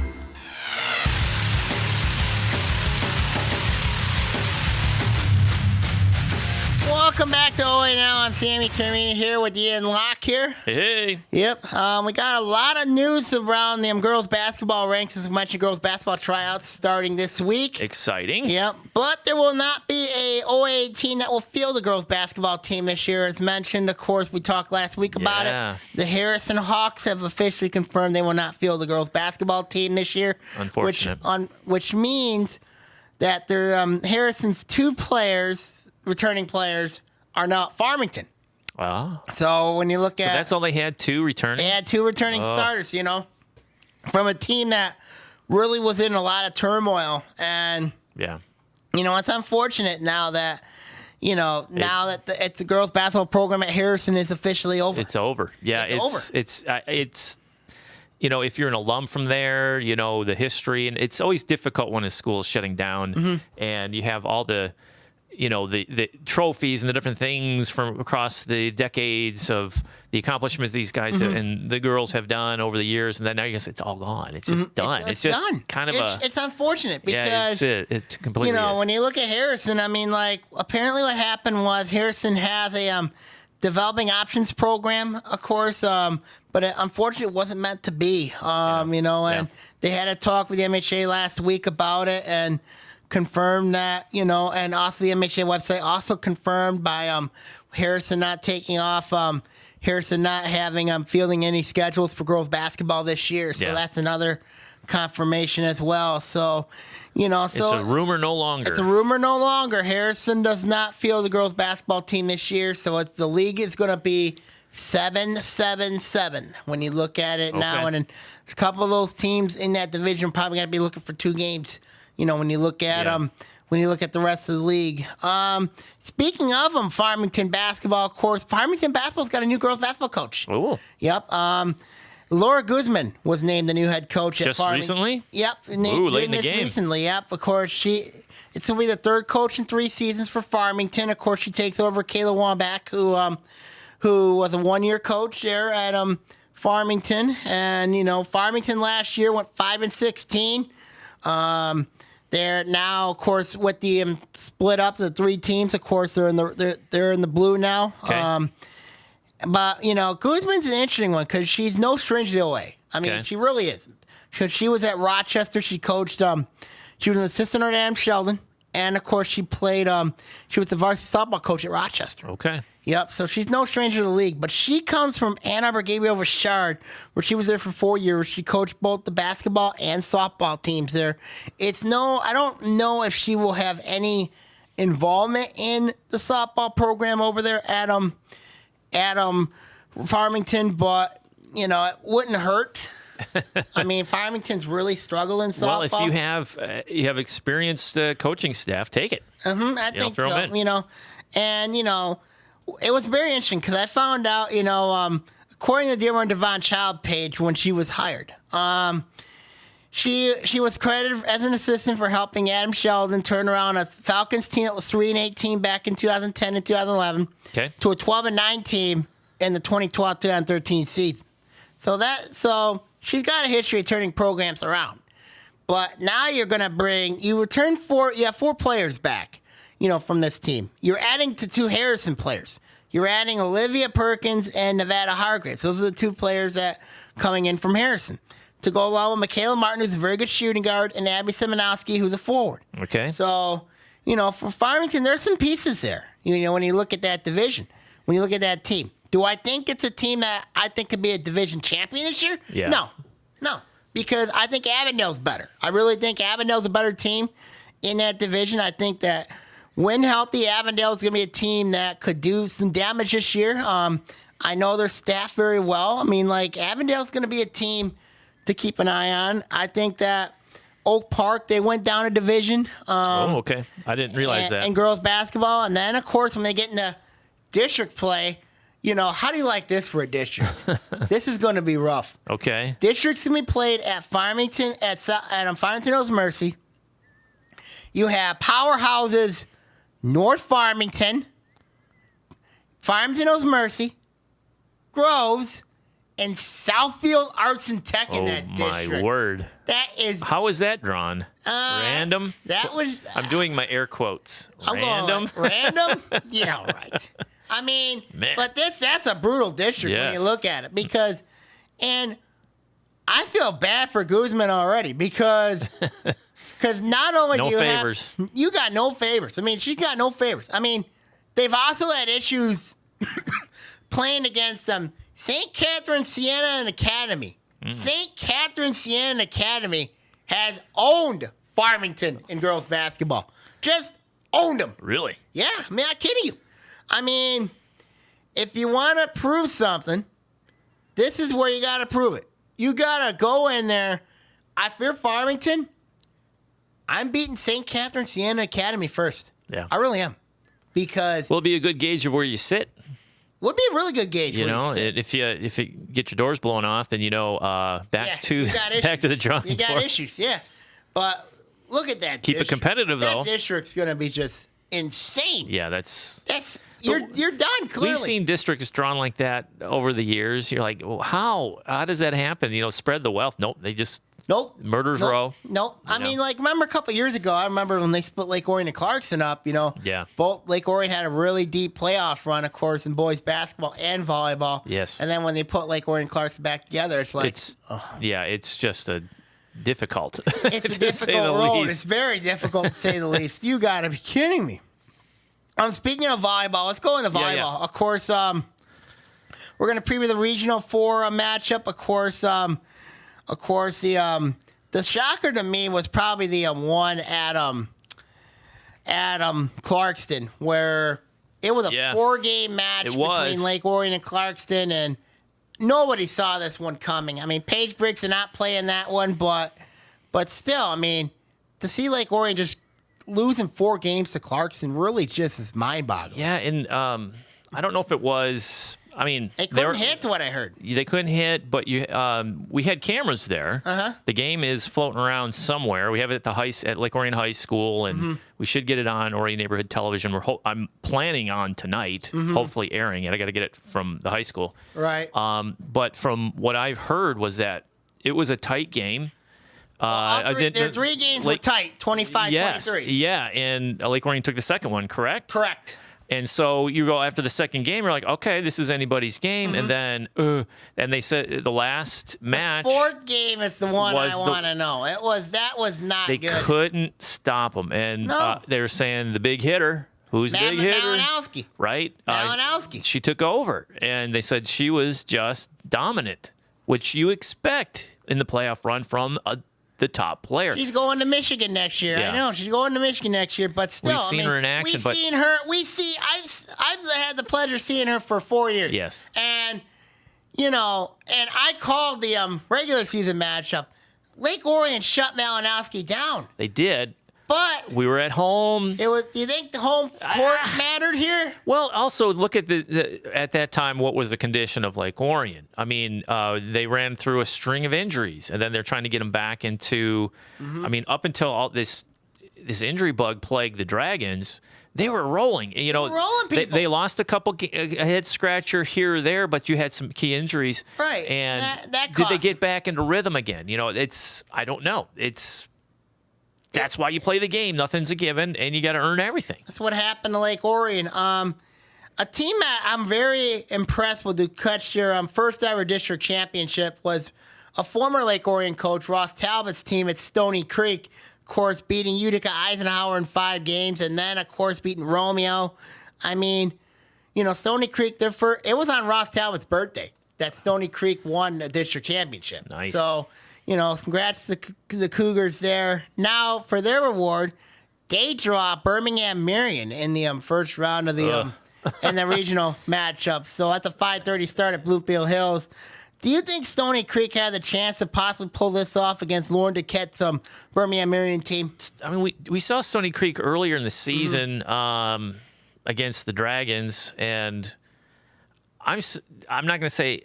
Welcome back to OAA Now. I'm Sammy Termini here with Ian Locke here.
Hey.
Yep. We got a lot of news around them girls basketball ranks. As we mentioned, girls basketball tryouts starting this week.
Exciting.
Yep. But there will not be a OAA team that will field the girls basketball team this year. As mentioned, of course, we talked last week about it. The Harrison Hawks have officially confirmed they will not field the girls basketball team this year.
Unfortunate.
Which means that their Harrison's two returning players are now at Farmington.
Wow.
So when you look at...
So that's all they had, two returning?
They had two returning starters, from a team that really was in a lot of turmoil. And, it's unfortunate now that, now that the girls basketball program at Harrison is officially over.
It's over. Yeah, it's over. It's if you're an alum from there, the history. And it's always difficult when a school is shutting down and you have all the the trophies and the different things from across the decades of the accomplishments these guys and the girls have done over the years, and then now I guess it's all gone. It's just done. It's just done. Kind of
it's unfortunate because
it's completely
when you look at Harrison, I mean, apparently what happened was Harrison has a developing options program, of course, but unfortunately it wasn't meant to be. And they had a talk with the MHA last week about it and confirmed that, and also the MHA website also confirmed by Harrison not taking off, Harrison not having fielding any schedules for girls basketball this year. So that's another confirmation as well. So, it's
a rumor no longer.
It's a rumor no longer. Harrison does not field the girls basketball team this year. So the league is going to be 7-7-7 when you look at it now. And a couple of those teams in that division probably got to be looking for 2 games. When you look at when you look at the rest of the league. Speaking of Farmington basketball, of course, Farmington basketball's got a new girls basketball coach.
Oh.
Yep. Laura Guzman was named the new head coach at Farmington.
Just recently?
Yep.
Late in the game.
Recently, yep. Of course, it's going to be the third coach in 3 seasons for Farmington. Of course, she takes over Kayla Wambach, who was a 1-year coach there at Farmington. And, Farmington last year went 5-16. They're now, of course, with the split up the 3 teams. Of course, they're in the blue now.
Okay.
But Guzman's an interesting one because she's no stranger to OA. I mean, she really isn't. Because she was at Rochester. She coached. She was an assistant at Adam Sheldon And, of course, she played, she was the varsity softball coach at Rochester.
Okay.
Yep, so she's no stranger to the league, but she comes from Ann Arbor Gabriel Richard, where she was there for 4 years. She coached both the basketball and softball teams there. I don't know if she will have any involvement in the softball program over there at Farmington, but, it wouldn't hurt. I mean, Farmington's really struggling softball.
Well, if you have experienced coaching staff, take it.
I think
throw
so.
'em in.
And it was very interesting because I found out, according to the Dearborn Devon Child page, when she was hired, she was credited as an assistant for helping Adam Sheldon turn around a Falcons team that was 3-18 back in 2010 and 2011 to a 12-9 team in the 2012-2013 season. So she's got a history of turning programs around. But now you have 4 players back, from this team. You're adding to 2 Harrison players. You're adding Olivia Perkins and Nevada Hargraves. Those are the 2 players that coming in from Harrison. To go along with Michaela Martin, who's a very good shooting guard, and Abby Seminowski, who's a forward.
Okay.
So, for Farmington, there's some pieces there, when you look at that division, when you look at that team. Do I think it's a team that I think could be a division champion this year?
Yeah.
No, because I think Avondale's better. I really think Avondale's a better team in that division. I think that when healthy, Avondale's going to be a team that could do some damage this year. I know their staff very well. I mean, Avondale's going to be a team to keep an eye on. I think that Oak Park, they went down a division.
Okay. I didn't realize that.
And girls basketball. And then, of course, when they get into district play, how do you like this for a district? This is going to be rough.
Okay.
District's going to be played at Farmington, at Farmington Hills Mercy. You have powerhouses North Farmington, Farmington Hills Mercy, Groves, and Southfield Arts and Tech in that district.
Oh, my word.
That is...
How is that drawn? Random?
That was...
I'm doing my air quotes. Random?
Random? Yeah, right. I mean,
Man.
But that's a brutal district when you look at it and I feel bad for Guzman already because not only do you got no favors. I mean, she's got no favors. I mean, they've also had issues playing against St. Catherine Siena and Academy. St. Catherine Siena and Academy has owned Farmington in girls basketball. Just owned them.
Really?
Yeah, I'm not kidding you. I mean, if you want to prove something, this is where you got to prove it. You got to go in there. I fear Farmington. I'm beating St. Catherine Siena Academy first.
Yeah.
I really am. Because...
Will it be a good gauge of where you sit?
Would be a really good gauge.
If you get your doors blown off, then back to the drawing board.
You got issues, yeah. But look at that.
Keep it competitive, though.
That district's going to be just insane.
Yeah, that's
you're done. Clearly,
we've seen districts drawn like that over the years. You're like, well, how does that happen? Spread the wealth. Nope, they just murderers row.
Nope. I mean, remember a couple of years ago? I remember when they split Lake Orion and Clarkson up.
Yeah. Both
Lake Orion had a really deep playoff run, of course, in boys basketball and volleyball.
Yes.
And then when they put Lake Orion and Clarkson back together, it's like
it's just a difficult.
It's a difficult road. Least. It's very difficult to say the least. You got to be kidding me. Speaking of volleyball, let's go into volleyball. Yeah. Of course, we're going to preview the Regional 4 matchup. Of course, the shocker to me was probably the one Adam Clarkston, where it was a 4-game match between Lake Orion and Clarkston, and nobody saw this one coming. I mean, Paige Briggs did not play in that one, but still, I mean, to see Lake Orion just losing 4 games to Clarkson really just is mind-boggling.
Yeah, and I don't know if it was. I mean,
they couldn't hit, what I heard.
They couldn't hit, but we had cameras there. The game is floating around somewhere. We have it at Lake Orion High School, and we should get it on Orion Neighborhood Television. I'm planning on tonight, hopefully airing it. I got to get it from the high school.
Right.
But from what I've heard was that it was a tight game.
Their 3 games were tight, 25-23.
Yeah, and Lake Orion took the second one, correct?
Correct.
And so you go after the second game, you're like, okay, this is anybody's game. And then, and they said the last match.
Fourth game is the one I want to know. That was not
they
good.
They couldn't stop them. And they were saying the big hitter. Who's the big hitter?
Malinowski.
Right?
Malinowski.
She took over. And they said she was just dominant, which you expect in the playoff run from the top players.
She's going to Michigan next year.
Yeah.
I know she's going to Michigan next year, but still,
we've seen her in action.
We've seen her. I've had the pleasure of seeing her for 4 years.
Yes,
and and I called the regular season matchup. Lake Orion shut Malinowski down.
They did.
But
we were at home.
Do you think the home court mattered here?
Well, also look at at that time, what was the condition of Lake Orion? I mean, they ran through a string of injuries, and then they're trying to get them back into. I mean, up until all this injury bug plagued the Dragons, they were rolling.
Rolling people.
They lost a couple a head scratcher here or there, but you had some key injuries.
Right.
And
that
did they get back into rhythm again? I don't know. That's why you play the game. Nothing's a given, and you got to earn everything.
That's what happened to Lake Orion. A team that I'm very impressed with who catch your first ever district championship was a former Lake Orion coach, Ross Talbot's team at Stony Creek, of course, beating Utica Eisenhower in 5 games, and then, of course, beating Romeo. I mean, Stony Creek, it was on Ross Talbot's birthday that Stony Creek won the district championship.
Nice.
So, congrats to the Cougars there. Now, for their reward, they draw Birmingham Marion in the first round of the in the regional matchup. So that's a 5:30 start at Bloomfield Hills. Do you think Stony Creek had the chance to possibly pull this off against Lauren Duquette's Birmingham Marion team?
I mean, we saw Stony Creek earlier in the season against the Dragons, and I'm not going to say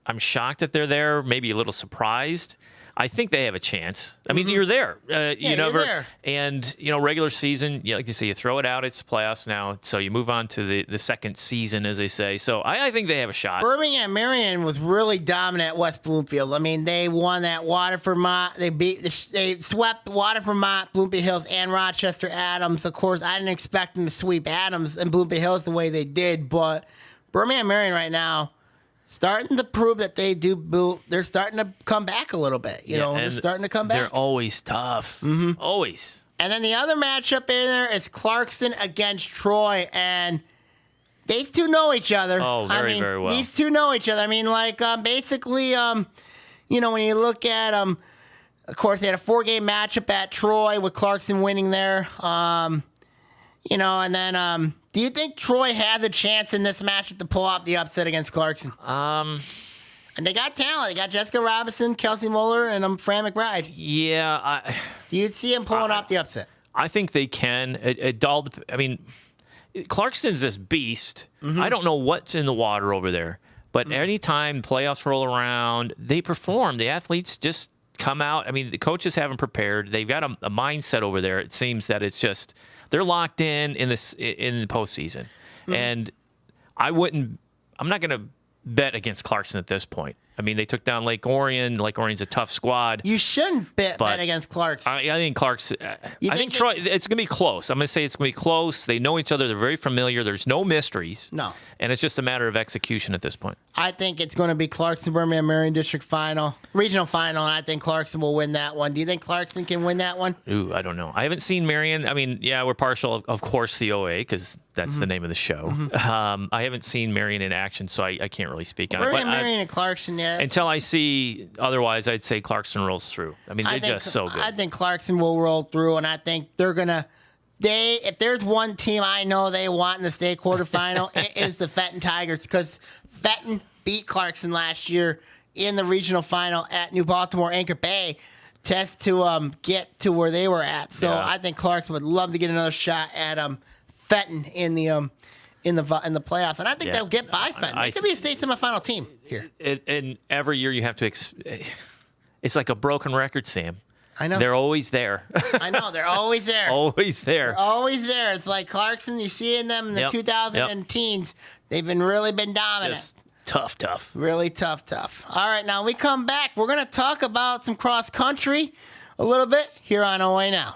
I'm shocked that they're there. Maybe a little surprised. I think they have a chance. I mean, you're there.
You're there.
And, regular season, like you say, you throw it out. It's playoffs now. So you move on to the second season, as they say. So I think they have a shot.
Birmingham Marion was really dominant at West Bloomfield. I mean, they won that Waterford Mott. They swept Waterford Mott, Bloomfield Hills, and Rochester Adams. Of course, I didn't expect them to sweep Adams and Bloomfield Hills the way they did. But Birmingham Marion right now, starting to prove that they're starting to come back a little bit. They're starting to come back.
They're always tough. Mm-hmm. Always.
And then the other matchup in there is Clarkson against Troy. And these two know each other.
Oh, very well.
These two know each other. I mean, basically, when you look at them, of course, they had a 4-game matchup at Troy with Clarkson winning there. And then do you think Troy has a chance in this matchup to pull off the upset against Clarkson? And they got talent. They got Jessica Robinson, Kelsey Muller, and Fran McBride.
Yeah.
Do you see him pulling off the upset?
I think they can. Clarkson's this beast.
Mm-hmm.
I don't know what's in the water over there, but anytime playoffs roll around, they perform. The athletes just come out. I mean, the coaches haven't prepared. They've got a mindset over there. It seems that it's just they're locked in the postseason, and I'm not going to bet against Clarkson at this point. I mean, they took down Lake Orion. Lake Orion's a tough squad.
You shouldn't bet against Clarkson.
I think Clarkson. I think Troy. It's going to be close. I'm going to say it's going to be close. They know each other. They're very familiar. There's no mysteries.
No.
And it's just a matter of execution at this point.
I think it's going to be Clarkson Birmingham Marion District regional final, and I think Clarkson will win that one. Do you think Clarkson can win that one?
Ooh, I don't know. I haven't seen Marion. I mean, yeah, we're partial, of course, the OA because that's the name of the show. I haven't seen Marion in action, so I can't really speak on it.
Birmingham Marion and Clarkson, yeah.
Until I see otherwise, I'd say Clarkson rolls through. I mean, they're just so good.
I think Clarkson will roll through, and I think they're going to if there's one team I know they want in the state quarterfinal, it is the Fenton Tigers, because Fenton beat Clarkson last year in the regional final at New Baltimore Anchor Bay to get to where they were at. So I think Clarkson would love to get another shot at Fenton in the playoffs, and I think they'll get by Fenton. They could be a state semifinal team here.
And every year you have to. It's like a broken record, Sam.
I know.
They're always there.
I know. They're always there.
Always there.
They're always there. It's like Clarkson. You see in them in the 2010s. They've really been dominant.
Just tough.
Really tough. All right, now we come back. We're going to talk about some cross country a little bit here on OAA Now.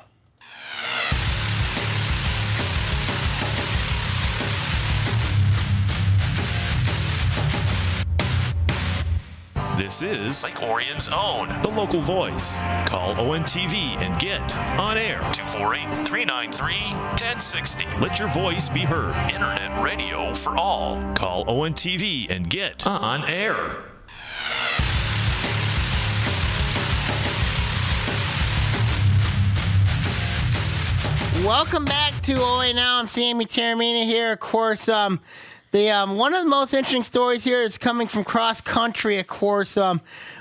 This is Lake Orion's own, the local voice. Call ONTV and get on air. 248-393-1060. Let your voice be heard. Internet radio for all. Call ONTV and get on air.
Welcome back to OAA Now. I'm Sammy Terramina here. Of course, one of the most interesting stories here is coming from cross country. Of course,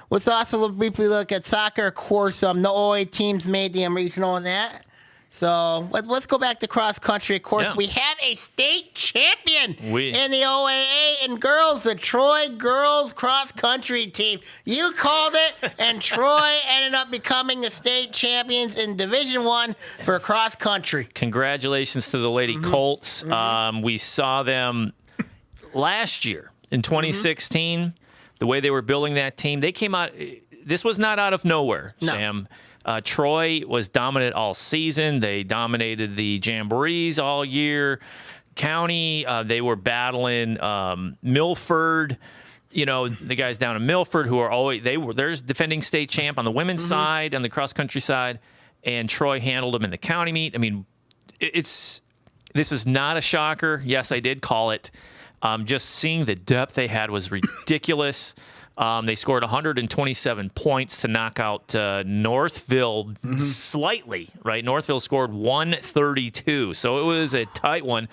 let's also briefly look at soccer. Of course, the OAA teams made the regional in that. So let's go back to cross country. Of course, we have a state champion in the OAA and girls, the Troy girls cross country team. You called it, and Troy ended up becoming the state champions in Division I for cross country.
Congratulations to the Lady Colts. We saw them last year in 2016. The way they were building that team, they came out. This was not out of nowhere, Sam. Troy was dominant all season. They dominated the Jamborees all year. County, they were battling Milford. You know, the guys down in Milford who are always there's defending state champ on the women's side, on the cross country side, and Troy handled them in the county meet. I mean, this is not a shocker. Yes, I did call it. Just seeing the depth they had was ridiculous. They scored 127 points to knock out Northville slightly, right? Northville scored 132, so it was a tight one.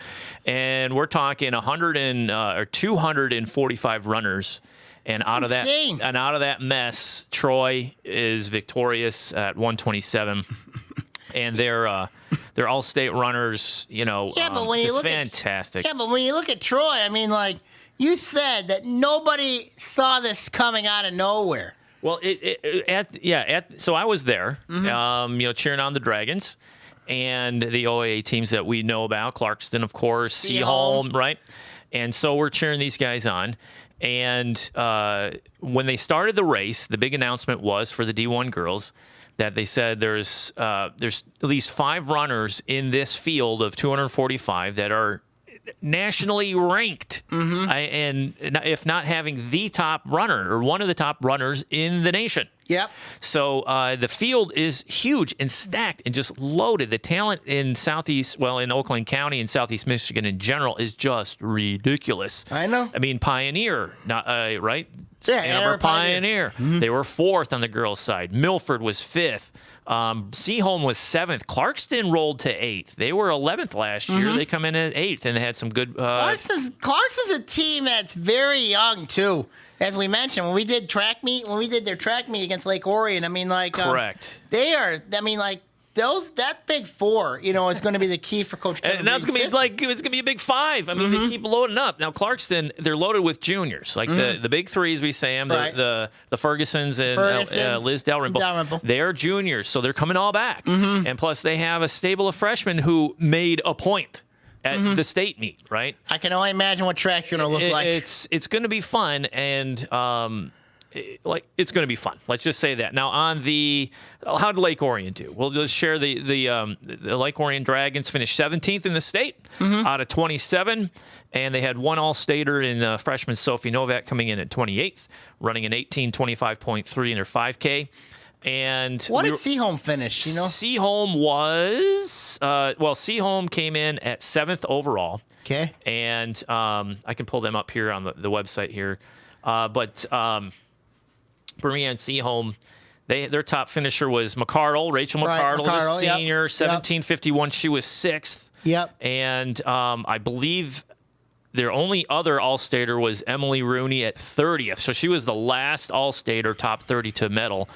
And we're talking 245 runners. And out of that mess, Troy is victorious at 127. And they're all-state runners,
but when you look
fantastic.
But when you look at Troy, I mean, like, you said that nobody saw this coming out of nowhere.
Well, so I was there, cheering on the Dragons and the OAA teams that we know about, Clarkston, of course, Seaholm, right? And so we're cheering these guys on. And when they started the race, the big announcement was for the D1 girls that they said there's at least 5 runners in this field of 245 that are nationally ranked, and if not having the top runner or one of the top runners in the nation.
Yep.
So the field is huge and stacked and just loaded. The talent in in Oakland County and Southeast Michigan in general is just ridiculous.
I know.
I mean, Pioneer, right?
Yeah,
Amber Pioneer. They were 4th on the girls' side. Milford was 5th. Seaholm was 7th. Clarkston rolled to 8th. They were 11th last year. They come in at 8th, and they had some good.
Clarkston's a team that's very young too. As we mentioned, when we did their track meet against Lake Orion. I mean, like,
correct.
They are. I mean, like. That big 4, is going to be the key for Coach Kevin.
And now it's going to be a big 5. I mean, they keep loading up. Now Clarkston, they're loaded with juniors, like the big 3s we say, the Fergusons and Liz Dalrymple. They're juniors, so they're coming all back. And plus, they have a stable of freshmen who made a point at the state meet, right?
I can only imagine what track's going to look like.
It's going to be fun, and it's going to be fun. Let's just say that. Now, on how did Lake Orion do? We'll just share the Lake Orion Dragons finished 17th in the state out of 27, and they had one All-Stater in freshman Sophie Novak coming in at 28th, running an 18:25.3 in their 5K. And
what did Seaholm finish?
Seaholm was Seaholm came in at 7th overall.
Okay,
and I can pull them up here on the website here, but. Brianne Seaholm, their top finisher was Rachel McCardle, a senior, 17:51. She was 6th.
Yep.
And I believe their only other All-Stater was Emily Rooney at 30th. So she was the last All-Stater top 30 to medal.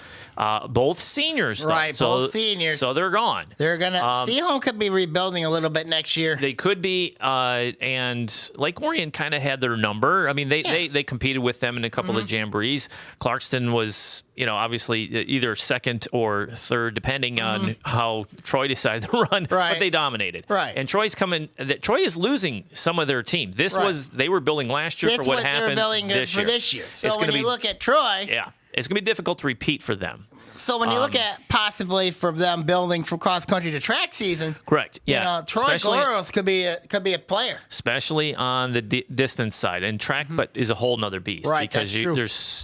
Both seniors, though.
Right, both seniors.
So they're gone.
They're going to Seaholm could be rebuilding a little bit next year.
They could be, and Lake Orion kind of had their number. I mean, they competed with them in a couple of jamborees. Clarkston was, obviously either 2nd or 3rd, depending on how Troy decided to run.
Right.
But they dominated.
Right.
And Troy is losing some of their team. They were building last year for what happened
they're building
this
for
year.
this year. So when you look at Troy,
it's going to be difficult to repeat for them.
So when you look at possibly for them building from cross country to track season,
correct? Yeah,
Troy Goros could be a player,
especially on the distance side. And track, but is a whole nother beast,
right?
Because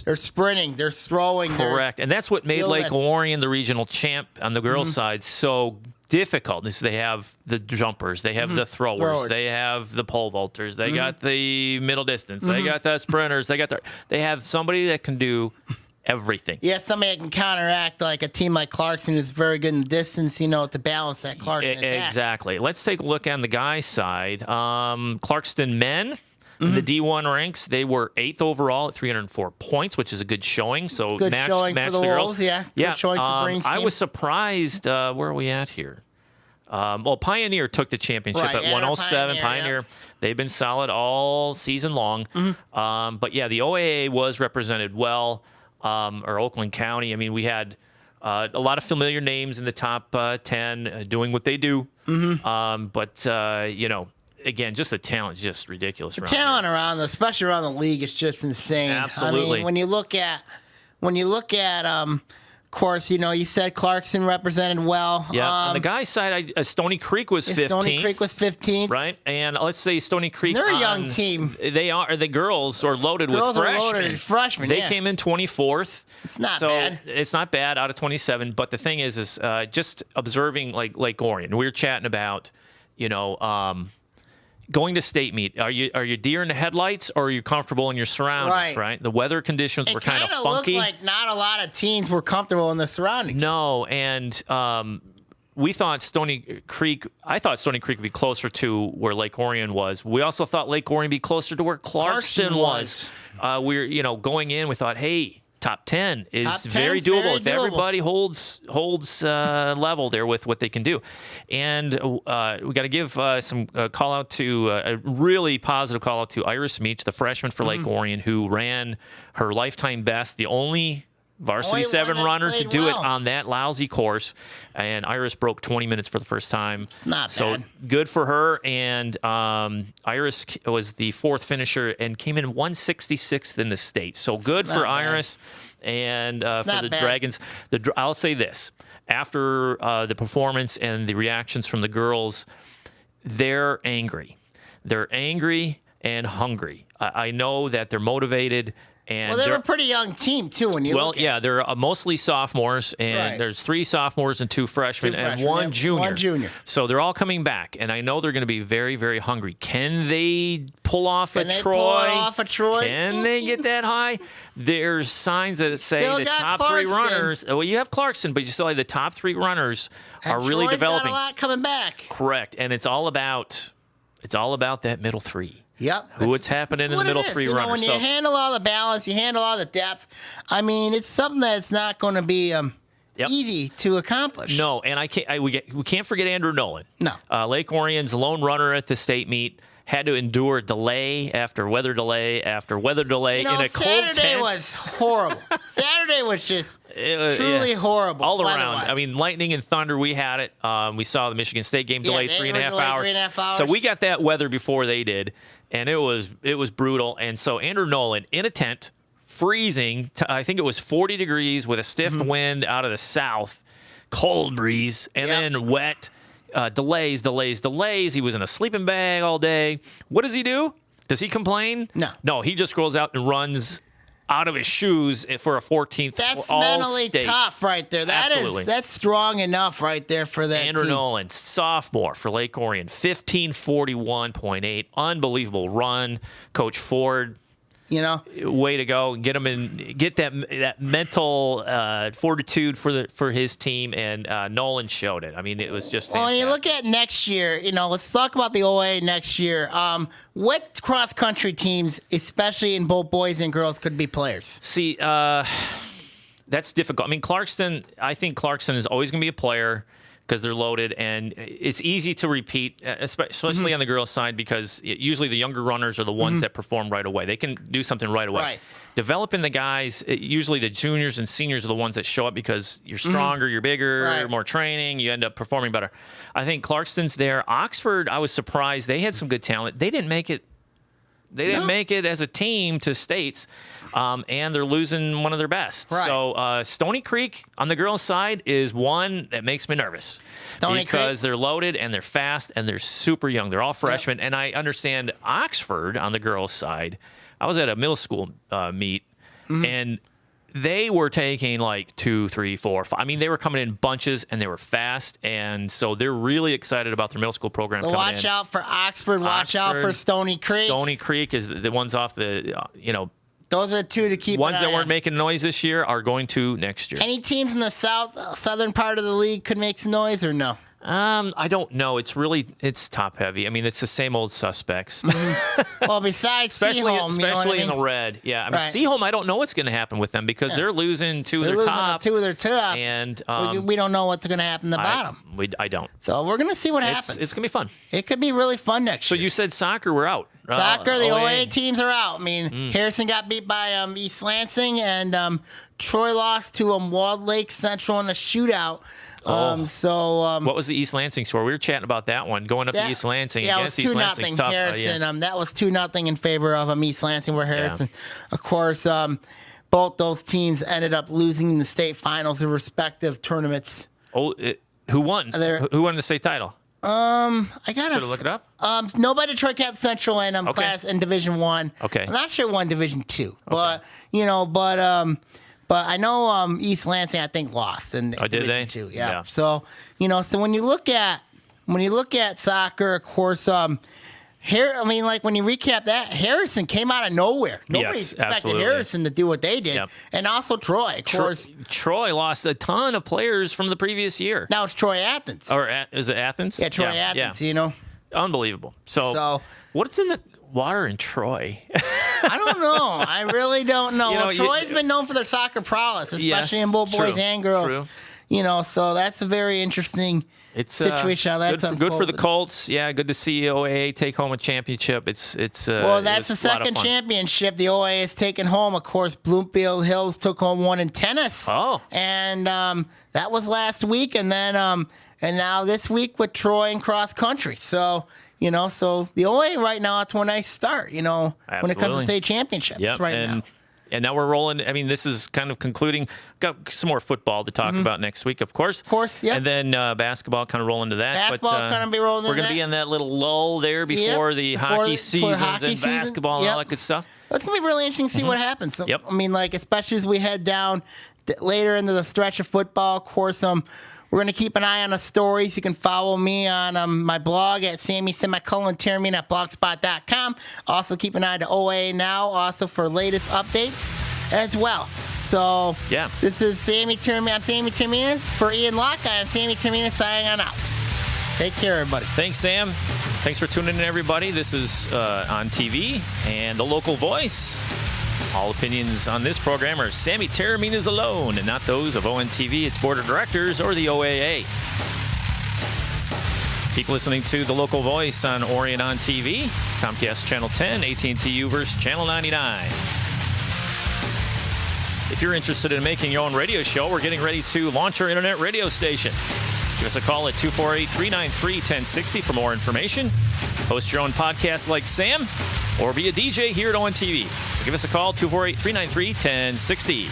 they're sprinting, they're throwing,
correct, and that's what made Lake Orion the regional champ on the girls' side so difficult. Is they have the jumpers, they have the throwers, they have the pole vaulters, they got the middle distance, they got the sprinters, they have somebody that can do everything.
Yeah, somebody that can counteract like a team like Clarkson who's very good in the distance, to balance that Clarkson attack.
Exactly. Let's take a look on the guys' side. Clarkston men. In the D1 ranks, they were 8th overall at 304 points, which is a good showing. So
good
match
showing
the
for the
girls.
Wolves, yeah. Good showing for Green's team.
I was surprised. Where are we at here? Pioneer took the championship at 107. Pioneer, they've been solid all season long. But yeah, the OAA was represented well, or Oakland County. I mean, we had a lot of familiar names in the top 10 doing what they do. Again, just the talent is just ridiculous.
The talent around, especially around the league, is just insane.
Absolutely.
I mean, when you look at, of course, you said Clarkson represented well.
Yeah. On the guys' side, Stony Creek was 15th.
Stony Creek was 15th.
Right. And let's say Stony Creek.
They're a young team.
They are. The girls are loaded with freshmen. They came in 24th.
It's not bad.
It's not bad out of 27. But the thing is just observing like Lake Orion. We were chatting about, going to state meet, are you deer in the headlights, or are you comfortable in your surroundings? Right. The weather conditions were kind of funky.
It looked like not a lot of teams were comfortable in the surroundings.
No, and we thought Stony Creek. I thought Stony Creek would be closer to where Lake Orion was. We also thought Lake Orion would be closer to where Clarkston was. We're going in. We thought, hey, top 10 is very doable if everybody holds level there with what they can do. And we got to give some call out to a really positive call out to Iris Meach, the freshman for Lake Orion, who ran her lifetime best, the only varsity 7 runner to do it on that lousy course. And Iris broke 20 minutes for the first time.
It's not bad.
Good for her. And Iris was the 4th finisher and came in 166th in the state. So good for Iris and for the Dragons. I'll say this. After the performance and the reactions from the girls, they're angry. They're angry and hungry. I know that they're motivated. And
they're a pretty young team, too, when you look at
they're mostly sophomores, and there's 3 sophomores and 2 freshmen, and 1 junior.
1 junior.
So they're all coming back, and I know they're going to be very, very hungry. Can they pull off a Troy? Can they get that high? There's signs that say the top
Clarkston.
3 runners. Well, you have Clarkson, but you still have the top 3 runners are really
Troy's
developing.
Got a lot coming back.
Correct, and it's all about that middle 3.
Yep.
What's happening in the middle 3 runners.
When you handle all the balance, you handle all the depth, I mean, it's something that's not going to be easy to accomplish.
No, and we can't forget Andrew Nolan.
No.
Lake Orion's lone runner at the state meet had to endure delay after weather delay after weather delay in a cold tent.
Saturday was horrible. Saturday was just truly horrible.
All around. I mean, lightning and thunder, we had it. We saw the Michigan State game delayed 3.5 hours.
3.5 hours.
So we got that weather before they did, and it was brutal. And so Andrew Nolan in a tent, freezing, I think it was 40 degrees with a stiff wind out of the south, cold breeze, and then wet. Delays. He was in a sleeping bag all day. What does he do? Does he complain? No, he just goes out and runs out of his shoes for a 14th
That's
all
mentally
state.
tough right there. That's strong enough right there for that
Andrew
team.
Nolan, sophomore for Lake Orion, 15:41.8. Unbelievable run. Coach Ford, way to go. Get him in. Get that mental fortitude for his team, and Nolan showed it. I mean, it was just fantastic.
Well, when you look at next year, let's talk about the OA next year. What cross country teams, especially in both boys and girls, could be players?
See, that's difficult. I mean, I think Clarkson is always going to be a player because they're loaded, and it's easy to repeat, especially on the girls' side, because usually the younger runners are the ones that perform right away. They can do something right away.
Right.
Developing the guys, usually the juniors and seniors are the ones that show up because you're stronger, you're bigger, more training, you end up performing better. I think Clarkston's there. Oxford, I was surprised. They had some good talent. They didn't make it They didn't make it as a team to states, and they're losing one of their best.
Right.
So Stony Creek on the girls' side is one that makes me nervous. Because they're loaded and they're fast and they're super young. They're all freshmen. Yep. And I understand Oxford on the girls' side. I was at a middle school meet, and they were taking like 2, 3, 4, 5. I mean, they were coming in bunches and they were fast. And so they're really excited about their middle school program coming in.
Watch out for Oxford. Watch out for Stony Creek.
Stony Creek is the ones off the,
those are the two to keep
ones
an eye
that weren't
on.
making noise this year are going to next year.
Any teams in the southern part of the league could make some noise or no?
I don't know. It's top heavy. I mean, it's the same old suspects.
Well, besides Seaholm,
especially in the red. Yeah, I mean,
Right.
Seaholm, I don't know what's going to happen with them because they're losing two of their top. And
we don't know what's going to happen in the bottom.
I don't.
So we're going to see what happens.
It's going to be fun.
It could be really fun next year.
So you said soccer, we're out.
Soccer, the OAA teams are out. I mean, Harrison got beat by East Lansing, and Troy lost to Walled Lake Central in a shootout.
What was the East Lansing score? We were chatting about that one, going up to East Lansing.
Yeah, it was 2-0
tough.
Harrison. That was 2-0 in favor of East Lansing, where Harrison, of course, both those teams ended up losing in the state finals, their respective tournaments.
Who won? Who won the state title?
I gotta
Should I look it up?
Nobody Detroit Cap Central and class in Division 1.
Okay.
I'm not sure won Division 2, but I know East Lansing I think lost in
did
Division
they?
2. Yeah. So so when you look at soccer, of course, when you recap that, Harrison came out of nowhere. Nobody expected
absolutely.
Harrison to do what they did, and also Troy, of course.
Troy lost a ton of players from the previous year.
Now it's Troy Athens.
Or is it Athens?
Yeah, Troy Athens.
Unbelievable. So what's in the water in Troy?
I don't know. I really don't know. Troy's been known for their soccer prowess, especially in both boys and girls.
True.
So that's a very interesting situation.
Good for the Colts. Yeah, good to see OAA take home a championship. That's
the second championship the OAA has taken home. Of course, Bloomfield Hills took home one in tennis. And that was last week, and then and now this week with Troy in cross country. So. So the OAA right now, it's a nice start, when it comes to state championships now.
And now we're rolling. I mean, this is kind of concluding. Got some more football to talk about next week, of course.
Yeah.
And then basketball kind of rolling into that.
Basketball kind of be rolling into that.
We're going to be in that little lull there before the hockey seasons and basketball and all that good stuff.
It's going to be really interesting to see what happens. So, I mean, especially as we head down later into the stretch of football, of course, we're going to keep an eye on the stories. You can follow me on my blog at Sammy_Termin at blogspot.com. Also, keep an eye to OAA Now, also for latest updates as well. So, this is Sammy Termin. I'm Sammy Terminus. For Ian Locke, I'm Sammy Terminus signing on out. Take care, everybody.
Thanks, Sam. Thanks for tuning in, everybody. This is on TV and The Local Voice. All opinions on this program are Sammy Termina's alone and not those of ONTV, its board of directors, or the OAA. Keep listening to The Local Voice on Orion on TV, Comcast Channel 10, AT&T Uverse Channel 99. If you're interested in making your own radio show, we're getting ready to launch our internet radio station. Give us a call at 248-393-1060 for more information. Host your own podcast like Sam, or be a DJ here at ONTV. So give us a call, 248-393-1060.